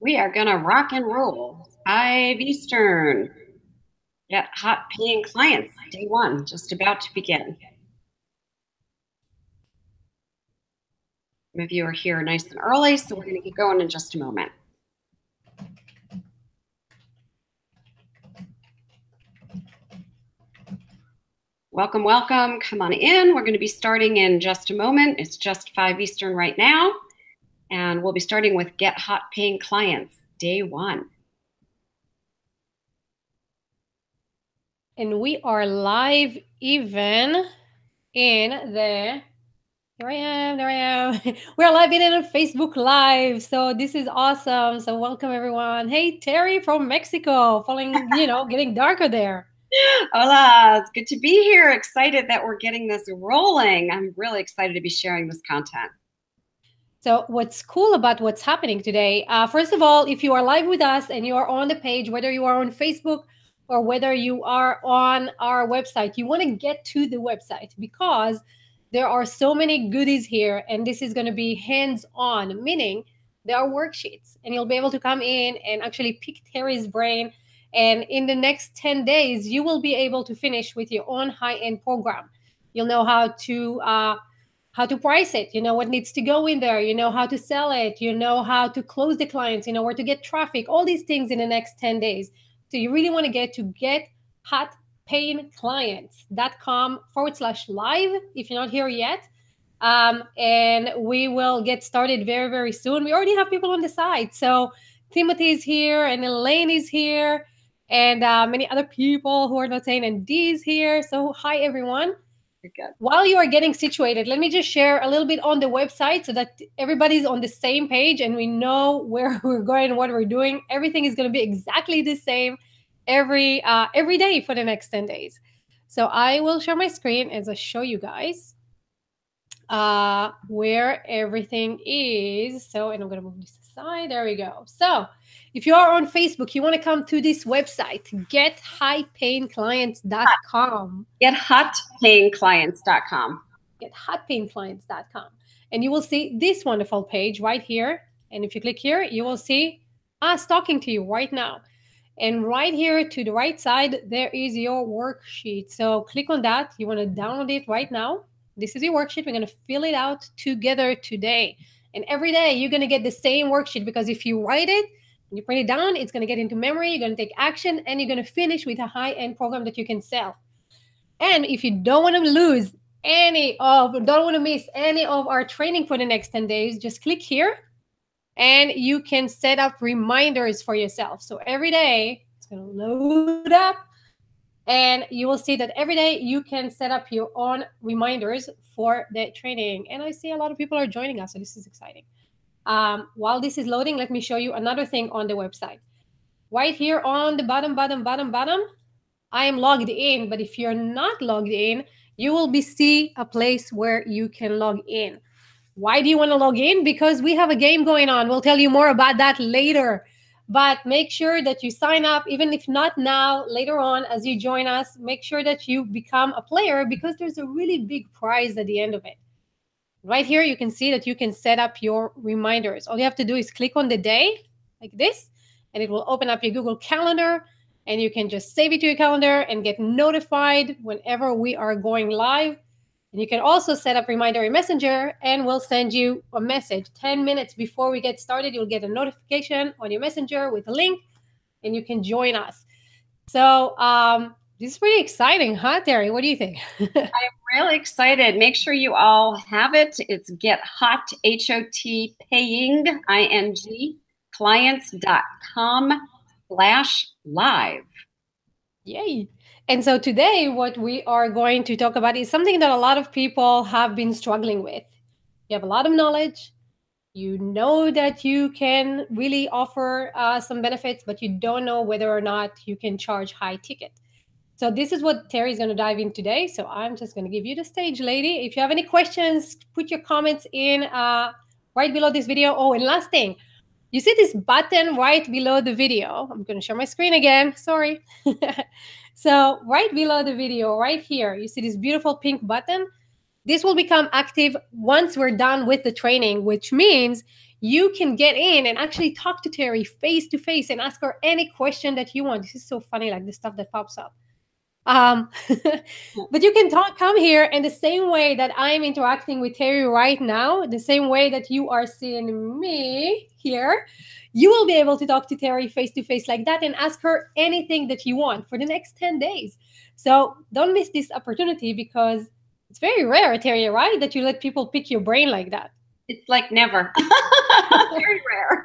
We are going to rock and roll. 5 Eastern. Get hot paying clients. Day one, just about to begin. Some of you are here nice and early, so we're going to get going in just a moment. Welcome, welcome. Come on in. We're going to be starting in just a moment. It's just 5 Eastern right now. And we'll be starting with Get Hot Paying Clients, day one. And we are live even in the, there I am. We're live in on Facebook Live. So this is awesome. So welcome everyone. Hey, Terry from Mexico, following, getting darker there. Hola, it's good to be here. Excited that we're getting this rolling. I'm really excited to be sharing this content. So what's cool about what's happening today, first of all, if you are live with us and you are on the page, whether you are on Facebook or whether you are on our website, you want to get to the website because there are so many goodies here, and this is going to be hands-on, meaning there are worksheets, and you'll be able to come in and actually pick Terry's brain. And in the next 10 days, you will be able to finish with your own high-end program. You'll know how to price it, what needs to go in there, how to sell it, how to close the clients, where to get traffic, all these things in the next 10 days. So you really want to get to gethotpayingclients.com/live if you're not here yet. And we will get started very, very soon. We already have people on the site. So Timothy is here and Elaine is here and many other people who are not saying, and Dee is here. So hi, everyone. While you are getting situated, let me just share a little bit on the website so that everybody's on the same page and we know where we're going and what we're doing. Everything is going to be exactly the same every day for the next 10 days. So I will share my screen as I show you guys where everything is. So, and I'm going to move this aside. There we go. So if you are on Facebook, you want to come to this website, gethotpayingclients.com. Gethotpayingclients.com. Gethotpayingclients.com. And you will see this wonderful page right here. And if you click here, you will see us talking to you right now. And right here to the right side, there is your worksheet. So click on that. You want to download it right now. This is your worksheet. We're going to fill it out together today. And every day you're going to get the same worksheet because if you write it and you print it down, it's going to get into memory. You're going to take action and you're going to finish with a high-end program that you can sell. And if you don't want to miss any of our training for the next 10 days, just click here and you can set up reminders for yourself. So every day it's going to load up and you will see that every day you can set up your own reminders for the training. And I see a lot of people are joining us, so this is exciting. While this is loading, let me show you another thing on the website. Right here on the bottom, I am logged in, but if you're not logged in, you will see a place where you can log in. Why do you want to log in? Because we have a game going on. We'll tell you more about that later. But make sure that you sign up, even if not now, later on as you join us, make sure that you become a player because there's a really big prize at the end of it. Right here, you can see that you can set up your reminders. All you have to do is click on the day like this, and it will open up your Google Calendar, and you can just save it to your calendar and get notified whenever we are going live. And you can also set up Reminder in Messenger, and we'll send you a message 10 minutes before we get started. You'll get a notification on your Messenger with a link, and you can join us. So this is pretty exciting, huh, Terry? What do you think? I'm really excited. Make sure you all have it. It's Get Hot, H-O-T, paying, I-N-G, clients.com/live. Yay. And so today, what we are going to talk about is something that a lot of people have been struggling with. You have a lot of knowledge. You know that you can really offer some benefits, but you don't know whether or not you can charge high ticket. So this is what Terry's going to dive in today. So I'm just going to give you the stage, lady. If you have any questions, put your comments in right below this video. Oh, and last thing, you see this button right below the video. I'm going to share my screen again. Sorry. So right below the video, right here, you see this beautiful pink button. This will become active once we're done with the training, which means you can get in and actually talk to Terry face to face and ask her any question that you want. This is so funny, like the stuff that pops up. But you can come here, and the same way that I'm interacting with Terry right now, the same way that you are seeing me here, you will be able to talk to Terry face to face like that and ask her anything that you want for the next 10 days. So don't miss this opportunity, because it's very rare, Terry, right? That you let people pick your brain like that. It's like never. Very rare.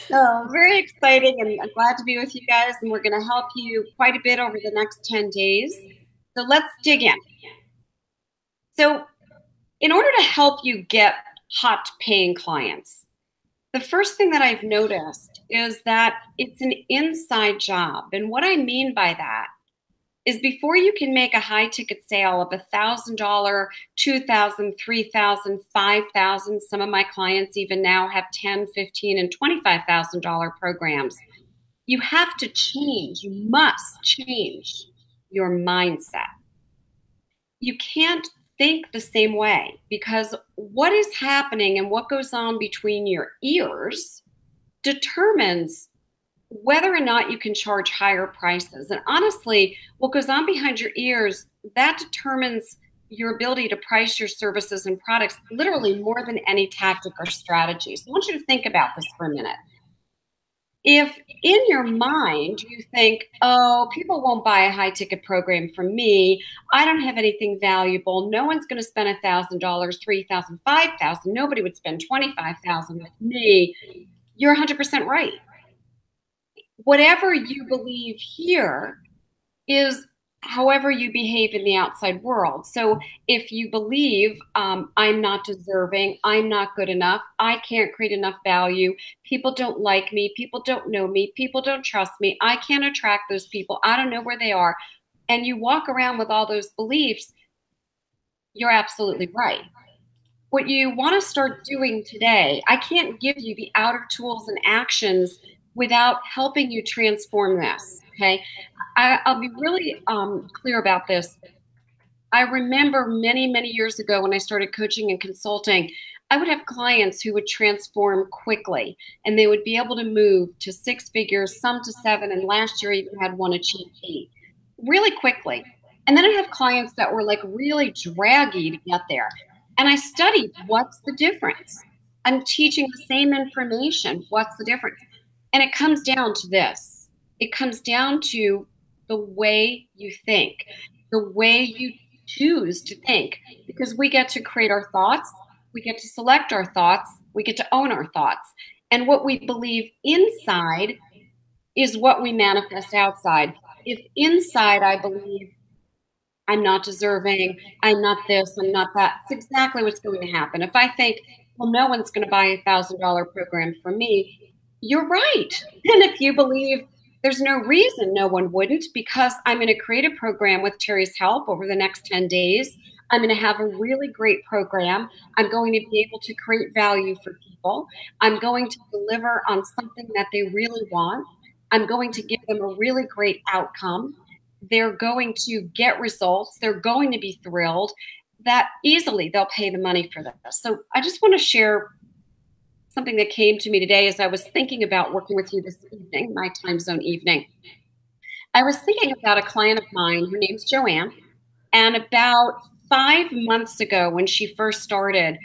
So very exciting, and I'm glad to be with you guys, and we're going to help you quite a bit over the next 10 days. So let's dig in. So in order to help you get hot paying clients, the first thing that I've noticed is that it's an inside job. And what I mean by that is before you can make a high ticket sale of $1,000, $2,000, $3,000, $5,000, some of my clients even now have $10,000, $15,000, and $25,000 programs. You have to change, you must change your mindset. You can't think the same way, because what is happening and what goes on between your ears determines whether or not you can charge higher prices. And honestly, what goes on behind your ears, that determines your ability to price your services and products literally more than any tactic or strategy. So I want you to think about this for a minute. If in your mind you think, oh, people won't buy a high ticket program from me, I don't have anything valuable, no one's going to spend $1,000, $3,000, $5,000, nobody would spend $25,000 with me, you're 100% right. Whatever you believe here is however you behave in the outside world. So if you believe I'm not deserving, I'm not good enough, I can't create enough value, people don't like me, people don't know me, people don't trust me, I can't attract those people, I don't know where they are, and you walk around with all those beliefs, you're absolutely right. What you want to start doing today, I can't give you the outer tools and actions without helping you transform this, okay? I'll be really clear about this. I remember many, many years ago when I started coaching and consulting, I would have clients who would transform quickly, and they would be able to move to 6 figures, some to 7, and last year even had one achieve 8, really quickly. And then I'd have clients that were like really draggy to get there. And I studied, what's the difference? I'm teaching the same information, what's the difference? And it comes down to this. It comes down to the way you think, the way you choose to think, because we get to create our thoughts, we get to select our thoughts, we get to own our thoughts. And what we believe inside is what we manifest outside. If inside I believe I'm not deserving, I'm not this, I'm not that, it's exactly what's going to happen. If I think, well, no one's going to buy a $1,000 program from me, you're right. And if you believe there's no reason no one wouldn't, because I'm going to create a program with Terry's help over the next 10 days. I'm going to have a really great program. I'm going to be able to create value for people. I'm going to deliver on something that they really want. I'm going to give them a really great outcome. They're going to get results. They're going to be thrilled that easily they'll pay the money for this. So I just want to share something that came to me today as I was thinking about working with you this evening, my time zone evening. I was thinking about a client of mine, her name's Joanne, and about 5 months ago when she first started,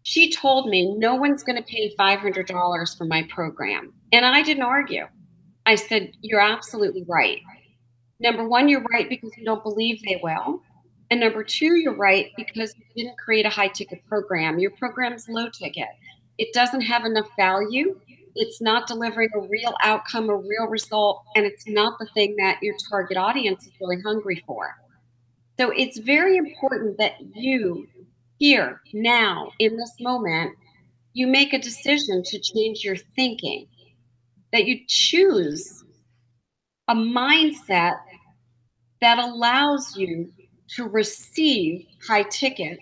she told me, no one's going to pay $500 for my program. And I didn't argue. I said, you're absolutely right. Number one, you're right because you don't believe they will. And number two, you're right because you didn't create a high ticket program. Your program's low ticket. It doesn't have enough value. It's not delivering a real outcome, a real result, and it's not the thing that your target audience is really hungry for. So it's very important that you, here, now, in this moment, you make a decision to change your thinking, that you choose a mindset that allows you to receive high ticket,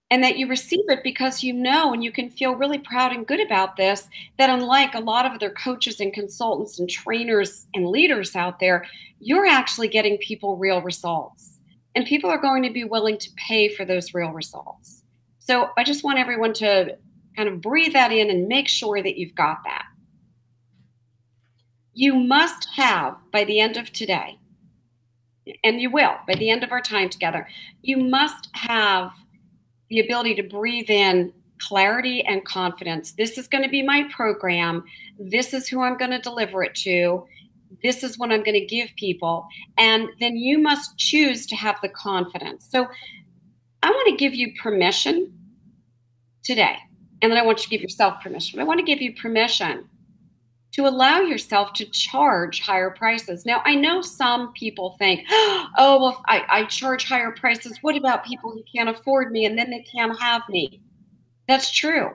and that you receive it because you know, and you can feel really proud and good about this, that unlike a lot of other coaches and consultants and trainers and leaders out there, you're actually getting people real results. And people are going to be willing to pay for those real results. So I just want everyone to kind of breathe that in and make sure that you've got that. You must have, by the end of today, and you will, by the end of our time together, you must have the ability to breathe in clarity and confidence. This is going to be my program. This is who I'm going to deliver it to. This is what I'm going to give people. And then you must choose to have the confidence. So I want to give you permission today. And then I want you to give yourself permission. I want to give you permission to allow yourself to charge higher prices. Now, I know some people think, oh, well, if I charge higher prices, what about people who can't afford me and then they can't have me? That's true.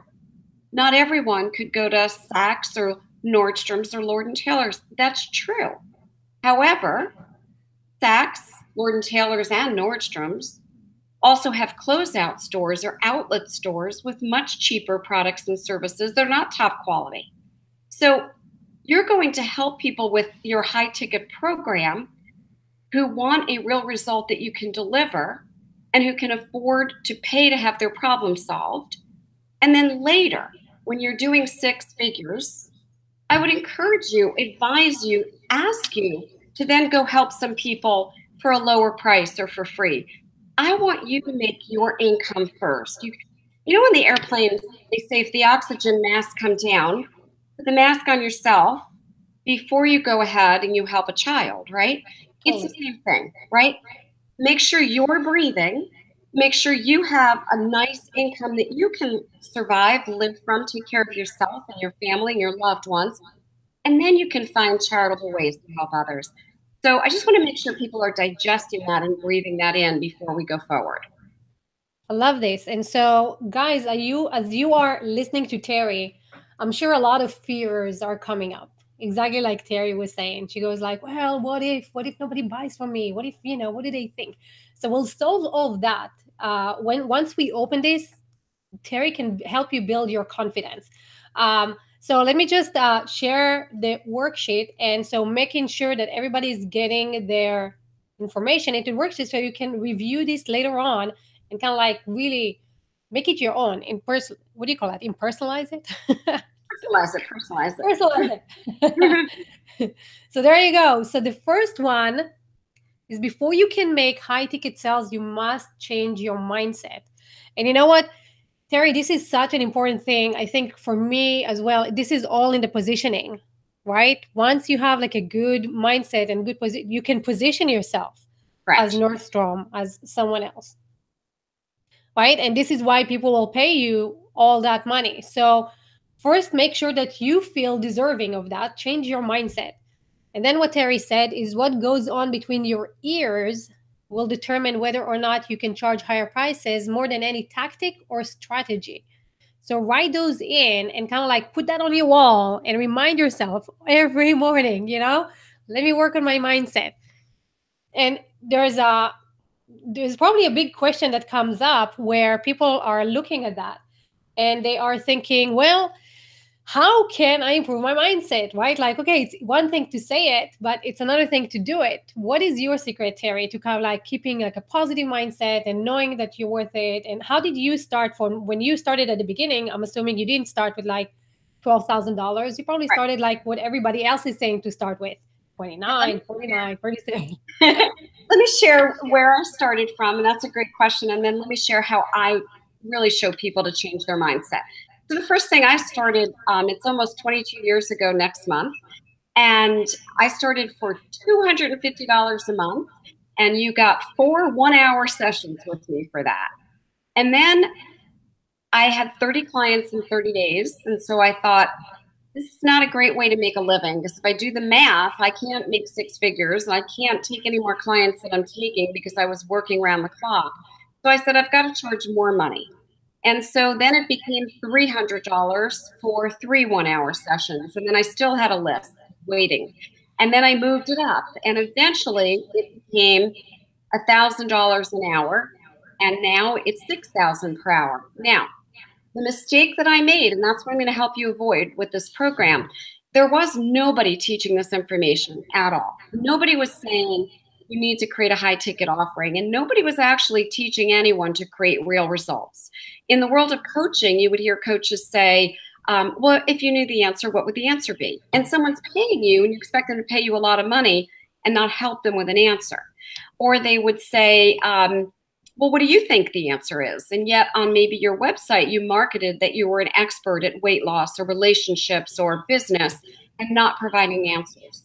Not everyone could go to Saks or Nordstrom's or Lord & Taylor's. That's true. However, Saks, Lord & Taylor's, and Nordstrom's also have closeout stores or outlet stores with much cheaper products and services. They're not top quality. So you're going to help people with your high ticket program who want a real result that you can deliver and who can afford to pay to have their problem solved. And then later, when you're doing six figures, I would encourage you, advise you, ask you to then go help some people for a lower price or for free. I want you to make your income first. You know, on the airplanes, they say if the oxygen masks come down, put the mask on yourself before you go ahead and you help a child, right? It's the same thing, right? Make sure you're breathing. Make sure you have a nice income that you can survive, live from, take care of yourself and your family and your loved ones. And then you can find charitable ways to help others. So I just want to make sure people are digesting that and breathing that in before we go forward. I love this. And so, guys, as you are listening to Terry, I'm sure a lot of fears are coming up. Exactly like Terry was saying. She goes like, well, what if nobody buys from me? What if, what do they think? So we'll solve all of that. Once we open this, Terry can help you build your confidence. So let me just share the worksheet. And so making sure that everybody is getting their information into the worksheet so you can review this later on and kind of like really make it your own. What do you call that? Impersonalize it? Personalize it. So there you go. So the first one is before you can make high ticket sales, you must change your mindset. And you know what, Terry, this is such an important thing. I think for me as well, this is all in the positioning, right? Once you have like a good mindset and good position, you can position yourself as Nordstrom, as someone else, right? And this is why people will pay you all that money. So first, make sure that you feel deserving of that. Change your mindset. And then what Terry said is what goes on between your ears will determine whether or not you can charge higher prices more than any tactic or strategy. So write those in and kind of like put that on your wall and remind yourself every morning, let me work on my mindset. And there's probably a big question that comes up where people are looking at that and they are thinking, well, how can I improve my mindset, right? Like, okay, it's one thing to say it, but it's another thing to do it. What is your secret, Terry, to kind of like keeping like a positive mindset and knowing that you're worth it? And how did you start from when you started at the beginning? I'm assuming you didn't start with like $12,000. You probably started like what everybody else is saying to start with, 29, 49, 36. Let me share where I started from, and that's a great question. And then let me share how I really show people to change their mindset. So the first thing I started, it's almost 22 years ago next month, and I started for $250 a month, and you got 4 one-hour sessions with me for that. And then I had 30 clients in 30 days, and so I thought, this is not a great way to make a living, because if I do the math, I can't make 6 figures, and I can't take any more clients that I'm taking because I was working around the clock. So I said, I've got to charge more money. And so then it became $300 for 3 one-hour sessions. And then I still had a list waiting. And then I moved it up. And eventually it became $1,000 an hour. And now it's $6,000 per hour. Now, the mistake that I made, and that's what I'm going to help you avoid with this program, there was nobody teaching this information at all. Nobody was saying, you need to create a high ticket offering. And nobody was actually teaching anyone to create real results. In the world of coaching, you would hear coaches say, well, if you knew the answer, what would the answer be? And someone's paying you and you expect them to pay you a lot of money and not help them with an answer. Or they would say, well, what do you think the answer is? And yet on maybe your website, you marketed that you were an expert at weight loss or relationships or business and not providing answers.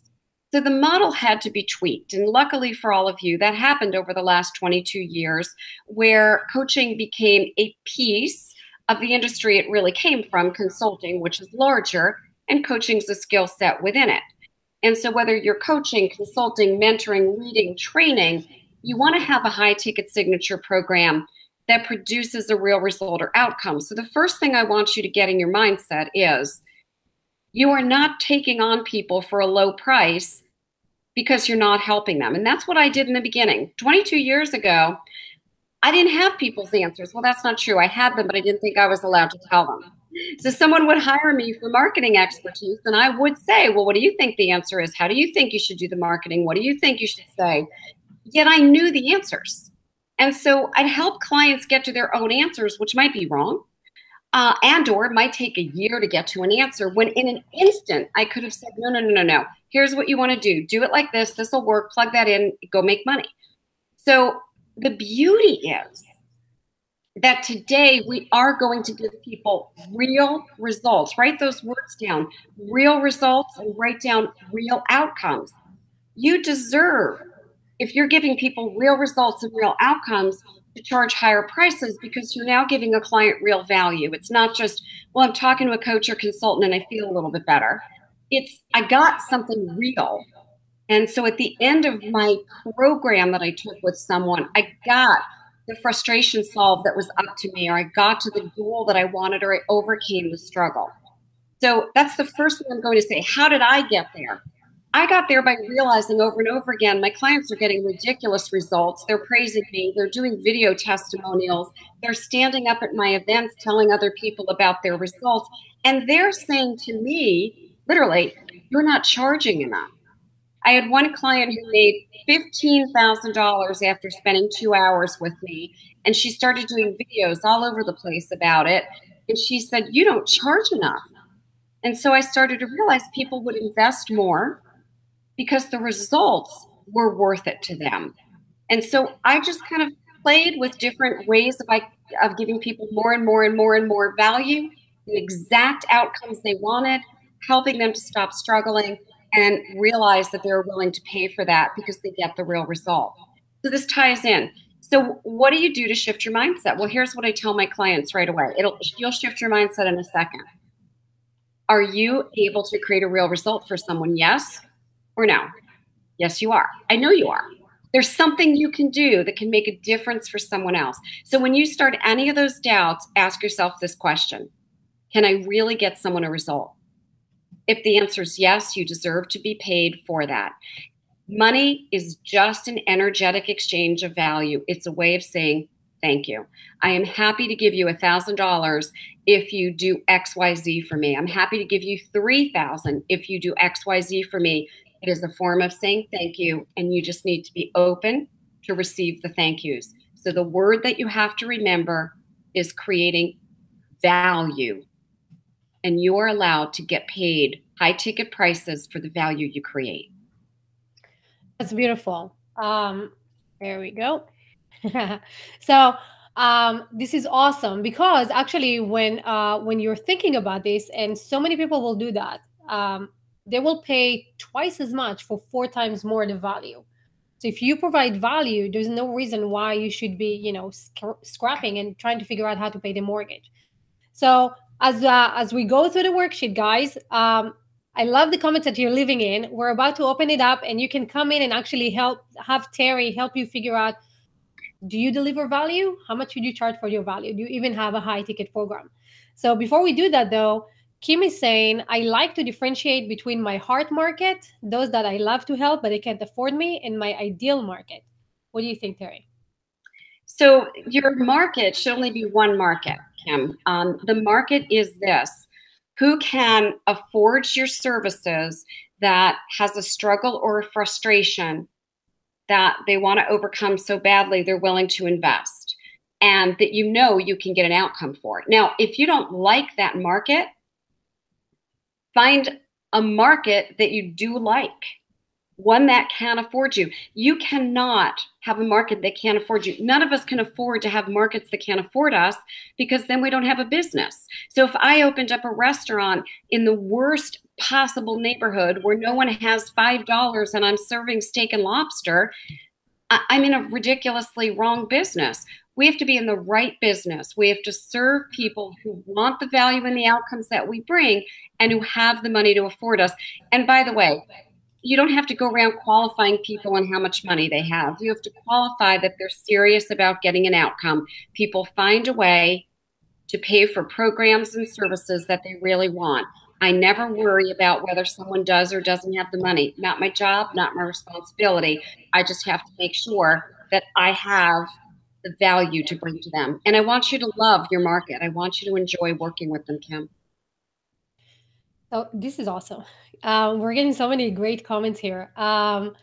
So the model had to be tweaked. And luckily for all of you, that happened over the last 22 years, where coaching became a piece of the industry it really came from, consulting, which is larger, and coaching is a skill set within it. And so whether you're coaching, consulting, mentoring, leading, training, you want to have a high ticket signature program that produces a real result or outcome. So the first thing I want you to get in your mindset is you are not taking on people for a low price because you're not helping them. And that's what I did in the beginning. 22 years ago, I didn't have people's answers. Well, that's not true. I had them, but I didn't think I was allowed to tell them. So someone would hire me for marketing expertise, and I would say, well, what do you think the answer is? How do you think you should do the marketing? What do you think you should say? Yet I knew the answers. And so I'd help clients get to their own answers, which might be wrong, and or it might take a year to get to an answer, when in an instant I could have said, no. Here's what you want to do. Do it like this. This will work. Plug that in. Go make money. So the beauty is that today we are going to give people real results. Write those words down. Real results, and write down real outcomes. You deserve, if you're giving people real results and real outcomes, to charge higher prices, because you're now giving a client real value. It's not just, well, I'm talking to a coach or consultant and I feel a little bit better. It's, I got something real. And so at the end of my program that I took with someone, I got the frustration solved that was up to me, or I got to the goal that I wanted, or I overcame the struggle. So that's the first thing I'm going to say. How did I get there? I got there by realizing over and over again, my clients are getting ridiculous results. They're praising me. They're doing video testimonials. They're standing up at my events telling other people about their results. And they're saying to me, literally, you're not charging enough. I had one client who made $15,000 after spending 2 hours with me, and she started doing videos all over the place about it. And she said, you don't charge enough. And so I started to realize people would invest more because the results were worth it to them. And so I just kind of played with different ways of giving people more and more and more and more value, the exact outcomes they wanted, helping them to stop struggling and realize that they're willing to pay for that because they get the real result. So this ties in. So what do you do to shift your mindset? Well, here's what I tell my clients right away. You'll shift your mindset in a second. Are you able to create a real result for someone? Yes or no? Yes, you are. I know you are. There's something you can do that can make a difference for someone else. So when you start any of those doubts, ask yourself this question. Can I really get someone a result? If the answer is yes, you deserve to be paid for that. Money is just an energetic exchange of value. It's a way of saying thank you. I am happy to give you $1,000 if you do XYZ for me. I'm happy to give you $3,000 if you do XYZ for me. It is a form of saying thank you, and you just need to be open to receive the thank yous. So the word that you have to remember is creating value. And you are allowed to get paid high ticket prices for the value you create. That's beautiful. There we go. So this is awesome, because actually when you're thinking about this, and so many people will do that, they will pay twice as much for 4 times more the value. So if you provide value, there's no reason why you should be, scrapping and trying to figure out how to pay the mortgage. So as we go through the worksheet, guys, I love the comments that you're leaving in. We're about to open it up, and you can come in and actually have Terry help you figure out, do you deliver value? How much should you charge for your value? Do you even have a high ticket program? So before we do that though, Kim is saying, I like to differentiate between my heart market, those that I love to help, but they can't afford me, and my ideal market. What do you think, Terry? So your market should only be one market, Kim. The market is this: who can afford your services, that has a struggle or a frustration, that they want to overcome so badly they're willing to invest, and that you know you can get an outcome for it. Now, if you don't like that market, find a market that you do like, one that can afford you. You cannot have a market that can't afford you. None of us can afford to have markets that can't afford us, because then we don't have a business. So if I opened up a restaurant in the worst possible neighborhood where no one has $5 and I'm serving steak and lobster, I'm in a ridiculously wrong business. We have to be in the right business. We have to serve people who want the value and the outcomes that we bring and who have the money to afford us. And by the way, you don't have to go around qualifying people on how much money they have. You have to qualify that they're serious about getting an outcome. People find a way to pay for programs and services that they really want. I never worry about whether someone does or doesn't have the money. Not my job, not my responsibility. I just have to make sure that I have the value to bring to them. And I want you to love your market. I want you to enjoy working with them, Kim. Oh, this is awesome. We're getting so many great comments here. So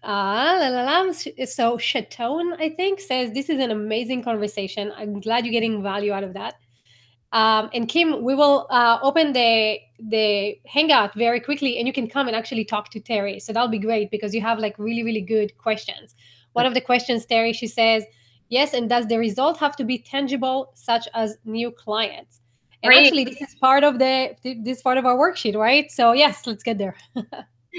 Chatone, I think, says this is an amazing conversation. I'm glad you're getting value out of that. And Kim, we will open the hangout very quickly, and you can come and actually talk to Terry. So that'll be great, because you have like really, really good questions. One of the questions, Terry, she says, yes, and does the result have to be tangible, such as new clients? And Great. actually, this is part of this part of our worksheet, right? So yes, let's get there.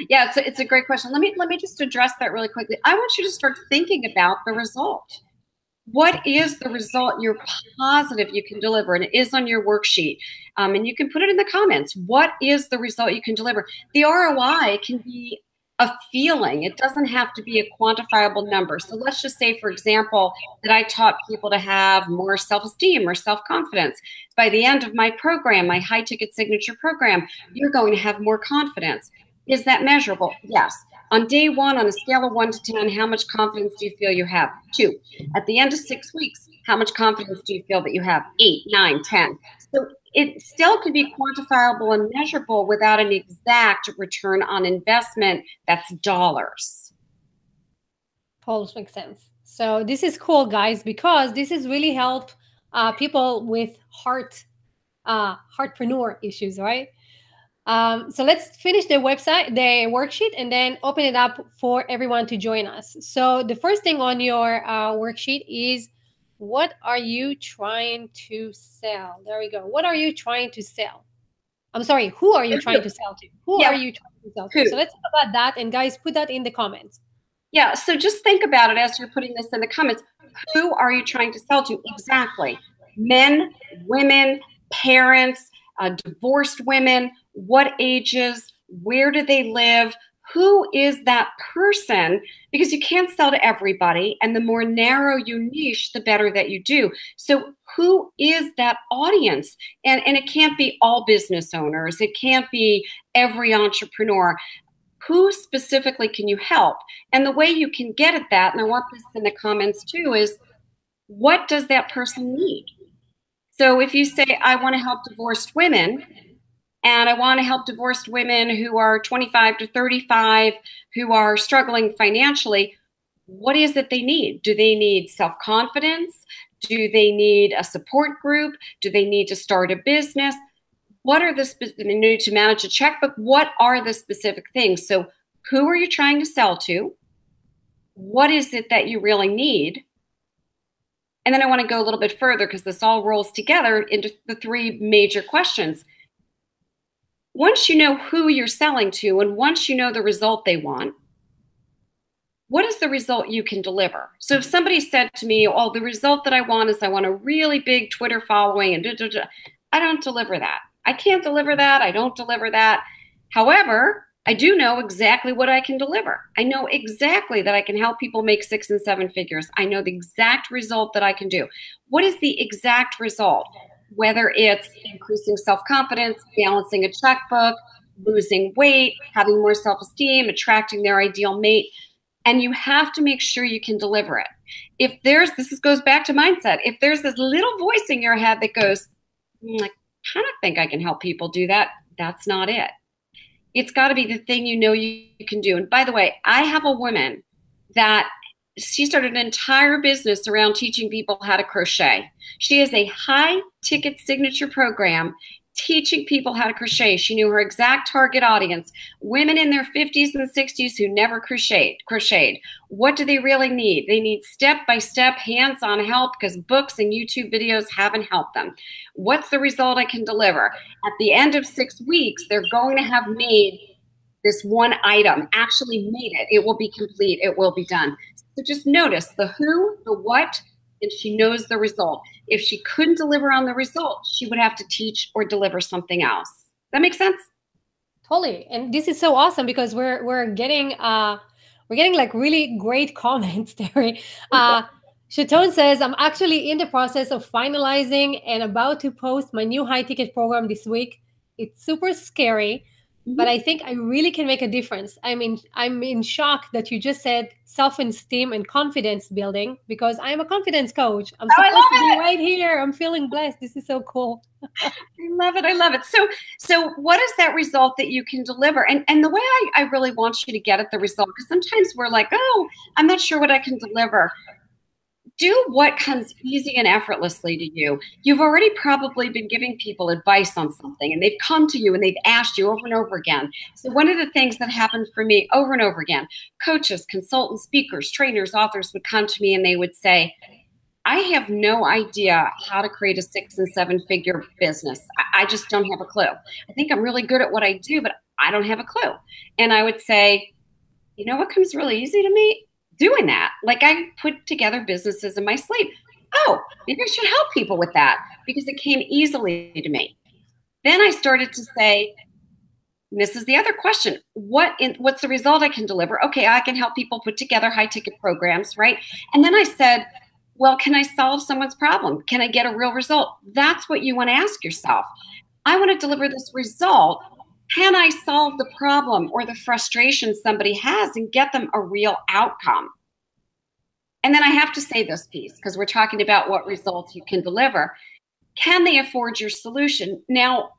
Yeah, it's a great question. Let me just address that really quickly. I want you to start thinking about the result. What is the result you're positive you can deliver? And it is on your worksheet. And you can put it in the comments. What is the result you can deliver? The ROI can be a feeling. It doesn't have to be a quantifiable number. So let's just say, for example, that I taught people to have more self-esteem or self-confidence. By the end of my program, my high-ticket signature program, you're going to have more confidence. Is that measurable? Yes. On day one, on a scale of 1 to 10, how much confidence do you feel you have? 2. At the end of 6 weeks, how much confidence do you feel that you have? 8, 9, 10. So it still could be quantifiable and measurable without an exact return on investment that's dollars. Totally makes sense. So this is cool, guys, because this is really help people with heartpreneur issues, right? So let's finish the worksheet, and then open it up for everyone to join us. So the first thing on your worksheet is, what are you trying to sell? There we go. What are you trying to sell? I'm sorry, who are you trying to sell to? Who are you trying to sell to? So let's talk about that, and guys, put that in the comments. Yeah, so just think about it as you're putting this in the comments. Who are you trying to sell to? Exactly. Men, women, parents, divorced women, what ages, where do they live, who is that person? Because you can't sell to everybody, and the more narrow you niche, the better that you do. So who is that audience? And it can't be all business owners. It can't be every entrepreneur. Who specifically can you help? And the way you can get at that, and I want this in the comments too, is what does that person need? So if you say, I want to help divorced women, and I want to help divorced women who are 25 to 35, who are struggling financially, what is it they need? Do they need self-confidence? Do they need a support group? Do they need to start a business? What are the specific, they need to manage a checkbook? What are the specific things? So who are you trying to sell to? What is it that you really need? And then I want to go a little bit further, because this all rolls together into the 3 major questions. Once you know who you're selling to, and once you know the result they want, what is the result you can deliver? So if somebody said to me, oh, the result that I want is I want a really big Twitter following, and I don't deliver that. I can't deliver that. I don't deliver that. However, I do know exactly what I can deliver. I know exactly that I can help people make 6 and 7 figures. I know the exact result that I can do. What is the exact result? Whether it's increasing self-confidence, balancing a checkbook, losing weight, having more self-esteem, attracting their ideal mate. And you have to make sure you can deliver it. If this goes back to mindset. If there's this little voice in your head that goes, I kind of think I can help people do that, that's not it. It's got to be the thing you know you can do. And by the way, I have a woman that she started an entire business around teaching people how to crochet. She has a high ticket signature program teaching people how to crochet. She knew her exact target audience, women in their 50s and 60s who never crocheted. What do they really need? They need step-by-step hands-on help because books and YouTube videos haven't helped them. What's the result I can deliver? At the end of 6 weeks, they're going to have made this one item, actually made it. It will be complete. It will be done. So just notice the who, the what, and she knows the result. If she couldn't deliver on the result, she would have to teach or deliver something else. That makes sense? Totally. And this is so awesome because we're getting like really great comments, Terry. Chatone says, I'm actually in the process of finalizing and about to post my new high ticket program this week. It's super scary, but I think I really can make a difference. I mean, I'm in shock that you just said self-esteem and confidence building because I'm a confidence coach. I'm supposed to be right here. I'm feeling blessed. This is so cool. I love it. I love it. So what is that result that you can deliver? And the way I really want you to get at the result, because sometimes we're like, oh, I'm not sure what I can deliver. Do what comes easy and effortlessly to you. You've already probably been giving people advice on something, and they've come to you and they've asked you over and over again. So one of the things that happened for me over and over again, coaches, consultants, speakers, trainers, authors would come to me and they would say, I have no idea how to create a 6- and 7-figure business. I just don't have a clue. I think I'm really good at what I do, but I don't have a clue. And I would say, you know what comes really easy to me? Doing that. Like I put together businesses in my sleep. Oh, maybe I should help people with that because it came easily to me. Then I started to say, this is the other question. What's the result I can deliver? Okay, I can help people put together high ticket programs, right? And then I said, well, can I solve someone's problem? Can I get a real result? That's what you want to ask yourself. I want to deliver this result. Can I solve the problem or the frustration somebody has and get them a real outcome? And then I have to say this piece because we're talking about what results you can deliver. Can they afford your solution? Now,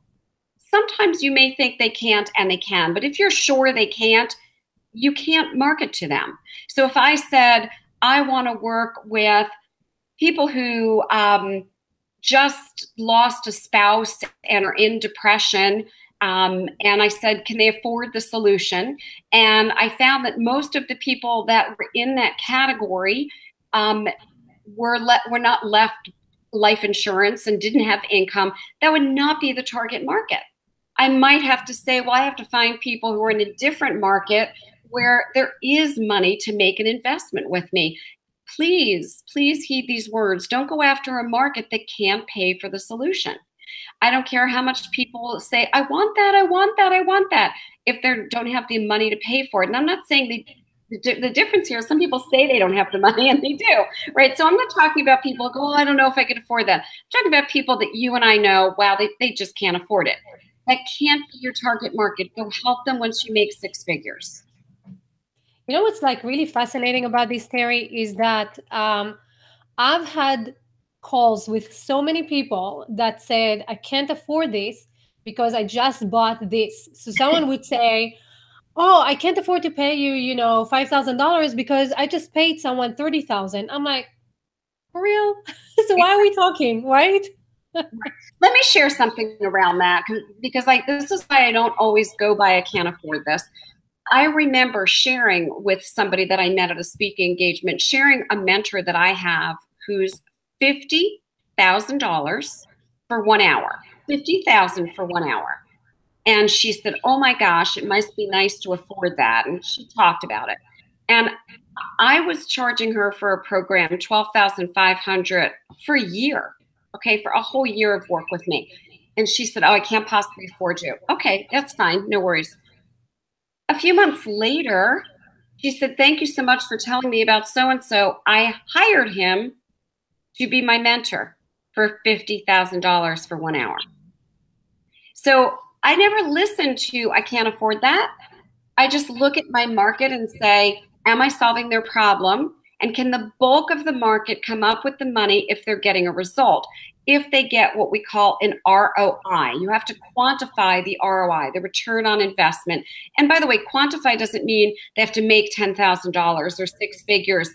sometimes you may think they can't and they can, but if you're sure they can't, you can't market to them. So if I said, I want to work with people who just lost a spouse and are in depression, and I said, can they afford the solution? And I found that most of the people that were in that category were not left life insurance and didn't have income. That would not be the target market. I might have to say, well, I have to find people who are in a different market where there is money to make an investment with me. Please, please heed these words. Don't go after a market that can't pay for the solution. I don't care how much people say, I want that, I want that, I want that, if they don't have the money to pay for it. And I'm not saying the difference here is some people say they don't have the money and they do, right? So I'm not talking about people who go, oh, I don't know if I could afford that. I'm talking about people that you and I know, wow, they just can't afford it. That can't be your target market. Go help them once you make 6 figures. You know what's like really fascinating about this, Terry, is that I've had calls with so many people that said, I can't afford this because I just bought this. So someone would say, oh, I can't afford to pay you, $5,000 because I just paid someone $30,000. I'm like, for real? So why are we talking, right? Let me share something around that because this is why I don't always go by I can't afford this. I remember sharing with somebody that I met at a speaking engagement, sharing a mentor that I have who's $50,000 for 1 hour, $50,000 for 1 hour. And she said, oh my gosh, it must be nice to afford that. And she talked about it. And I was charging her for a program, $12,500 for a year, okay, for a whole year of work with me. And she said, oh, I can't possibly afford you. Okay, that's fine, no worries. A few months later, she said, thank you so much for telling me about so-and-so. I hired him to be my mentor for $50,000 for 1 hour. So I never listened to, I can't afford that. I just look at my market and say, am I solving their problem? And can the bulk of the market come up with the money if they're getting a result? If they get what we call an ROI, you have to quantify the ROI, the return on investment. And by the way, quantify doesn't mean they have to make $10,000 or six figures.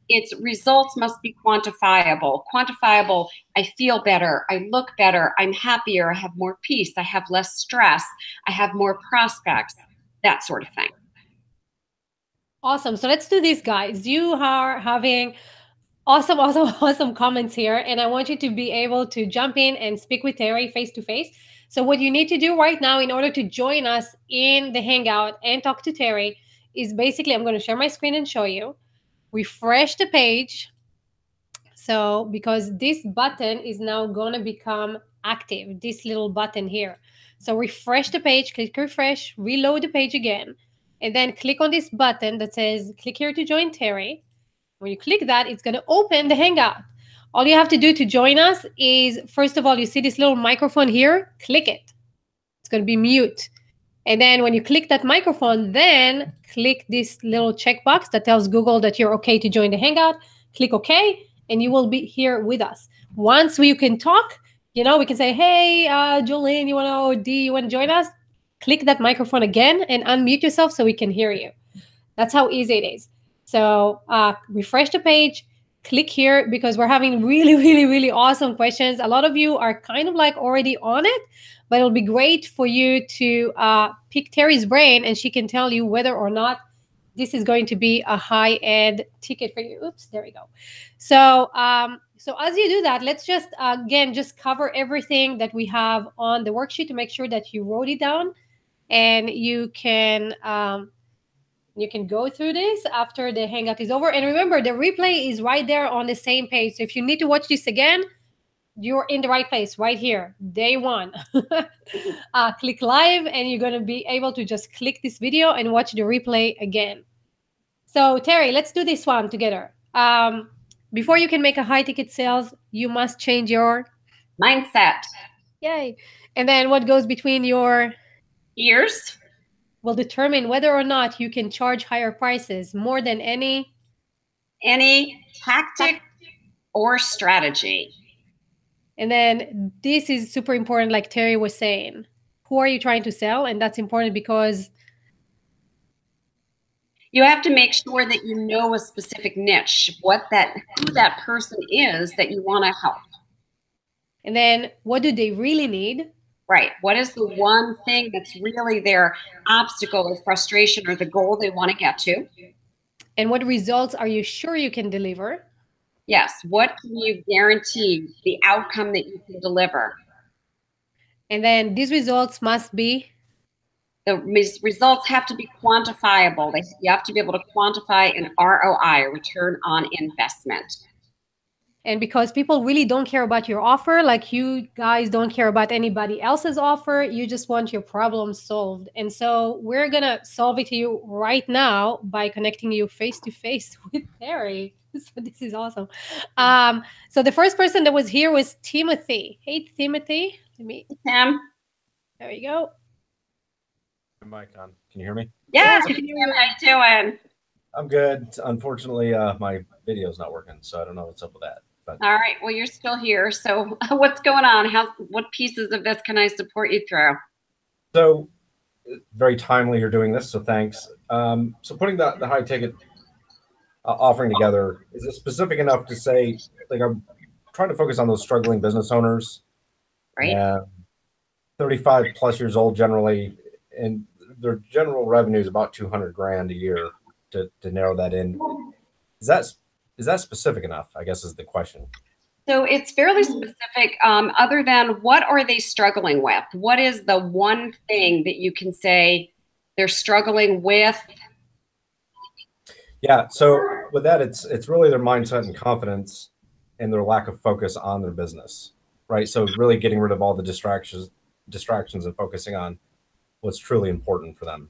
Its results must be quantifiable. Quantifiable, I feel better, I look better, I'm happier, I have more peace, I have less stress, I have more prospects, that sort of thing. Awesome. So let's do this, guys. You are having awesome comments here. And I want you to be able to jump in and speak with Terry face to face. So what you need to do right now in order to join us in the Hangout and talk to Terry is basically, I'm going to share my screen and show you. Refresh the page. So because this button is now going to become active, this little button here. So refresh the page, click refresh, reload the page again, and then click on this button that says, click here to join Terry. When you click that, it's going to open the Hangout. All you have to do to join us is, first of all, you see this little microphone here, click it. It's going to be mute. And then when you click that microphone, then click this little checkbox that tells Google that you're okay to join the Hangout. Click OK, and you will be here with us. Once we can talk, you know, we can say, hey, Jolene, you want to, or Dee, you want to join us? Click that microphone again and unmute yourself so we can hear you. That's how easy it is. So refresh the page, click here, because we're having really awesome questions. A lot of you are kind of like already on it, but it'll be great for you to pick Terry's brain, and she can tell you whether or not this is going to be a high-end ticket for you. Oops, there we go. So so as you do that, let's just, again, just cover everything that we have on the worksheet to make sure that you wrote it down, and you can go through this after the Hangout is over. And remember, the replay is right there on the same page. So if you need to watch this again, you're in the right place right here, day one. Click live, and you're going to be able to just click this video and watch the replay again. So Terry, let's do this one together. Before you can make a high ticket sales, you must change your mindset. Yay. And then what goes between your ears will determine whether or not you can charge higher prices more than any tactic or strategy. And then this is super important, like Terry was saying. Who are you trying to sell? And that's important because you have to make sure that you know a specific niche, who that person is that you want to help. And then what do they really need? Right. What is the one thing that's really their obstacle or frustration or the goal they want to get to? And what results are you sure you can deliver? Yes. What can you guarantee the outcome that you can deliver? And then these results must be? The results have to be quantifiable. You have to be able to quantify an ROI, return on investment. And because people really don't care about your offer, like you guys don't care about anybody else's offer, you just want your problem solved. And so we're going to solve it to you right now by connecting you face to face with Terry. So this is awesome. So the first person that was here was Timothy. Hey, Timothy. Tim. There you go. Mic on. Can you hear me? Yes, we can hear you. How you doing? I'm good. Unfortunately, my video's not working, so I don't know what's up with that. But all right. Well, you're still here. So what's going on? What pieces of this can I support you through? So very timely you're doing this, so thanks. So putting the high ticket offering together, is it specific enough to say, like, I'm trying to focus on those struggling business owners, right? 35 plus years old generally, and their general revenue is about 200 grand a year. To narrow that in, is that specific enough, I guess, is the question. So it's fairly specific, other than what are they struggling with? What is the one thing that you can say they're struggling with? Yeah, so with that, it's really their mindset and confidence and their lack of focus on their business, right? So really getting rid of all the distractions and focusing on what's truly important for them.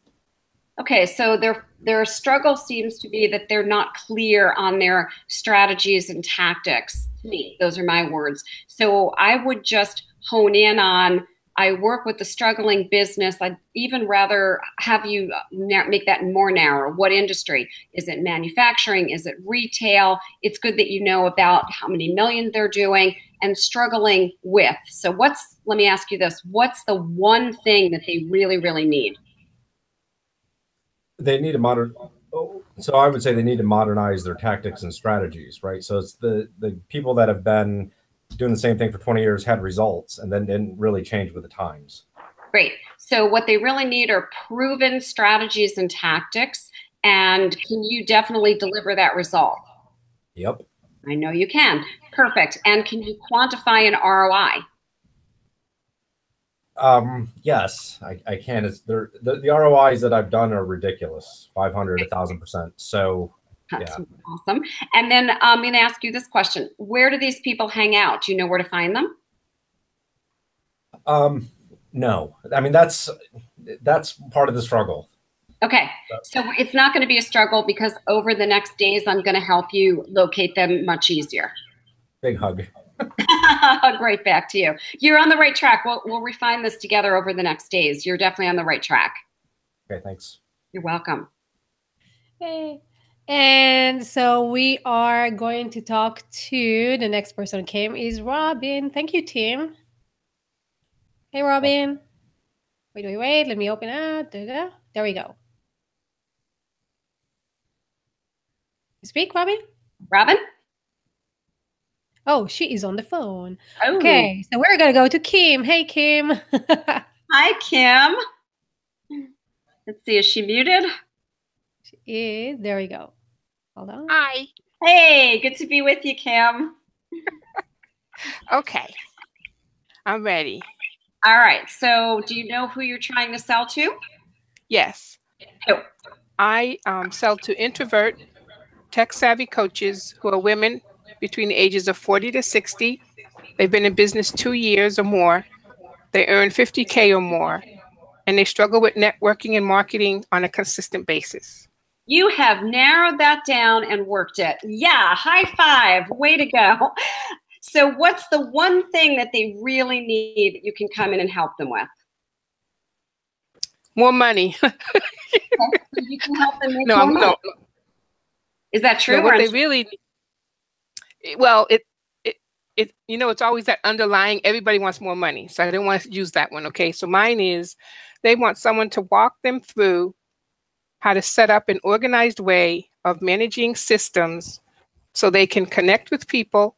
Okay, so their struggle seems to be that they're not clear on their strategies and tactics. To me, those are my words. So I would just hone in on I work with the struggling business. I'd even rather have you make that more narrow. What industry? Is it manufacturing? Is it retail? It's good that you know about how many million they're doing and struggling with. So let me ask you this, what's the one thing that they really, really need? They need so I would say they need to modernize their tactics and strategies, right? So it's the people that have been doing the same thing for 20 years, had results, and then didn't really change with the times. Great. So what they really need are proven strategies and tactics. And can you definitely deliver that result? Yep. I know you can. Perfect. And can you quantify an ROI? Yes, I can. The ROIs that I've done are ridiculous, 500, 1,000%. So that's awesome. And then I'm going to ask you this question. Where do these people hang out? Do you know where to find them? No, I mean, that's part of the struggle. Okay. So it's not going to be a struggle because over the next days, I'm going to help you locate them much easier. Big hug. Great. Back to you. You're on the right track. We'll refine this together over the next days. You're definitely on the right track. Okay. Thanks. You're welcome. Hey. And so we are going to talk to the next person who came is Robin. Thank you, Tim. Hey, Robin. Wait. Let me open up. There we go. Speak, Robin. Robin? Oh, she is on the phone. Oh. Okay, so we're going to go to Kim. Hey, Kim. Hi, Kim. Let's see. Is she muted? She is. There we go. Hold on. Hi. Hey, good to be with you, Kim. Okay. I'm ready. All right. So do you know who you're trying to sell to? Yes. Who? I sell to introvert, tech-savvy coaches who are women between the ages of 40 to 60. They've been in business 2 years or more. They earn $50K or more, and they struggle with networking and marketing on a consistent basis. You have narrowed that down and worked it. Yeah, high five. Way to go. So what's the one thing that they really need that you can come in and help them with? More money. You can help them make more money. No. Is that true? No, what they really, well, it's always that underlying, everybody wants more money. So I didn't want to use that one. Okay. So mine is, they want someone to walk them through how to set up an organized way of managing systems so they can connect with people,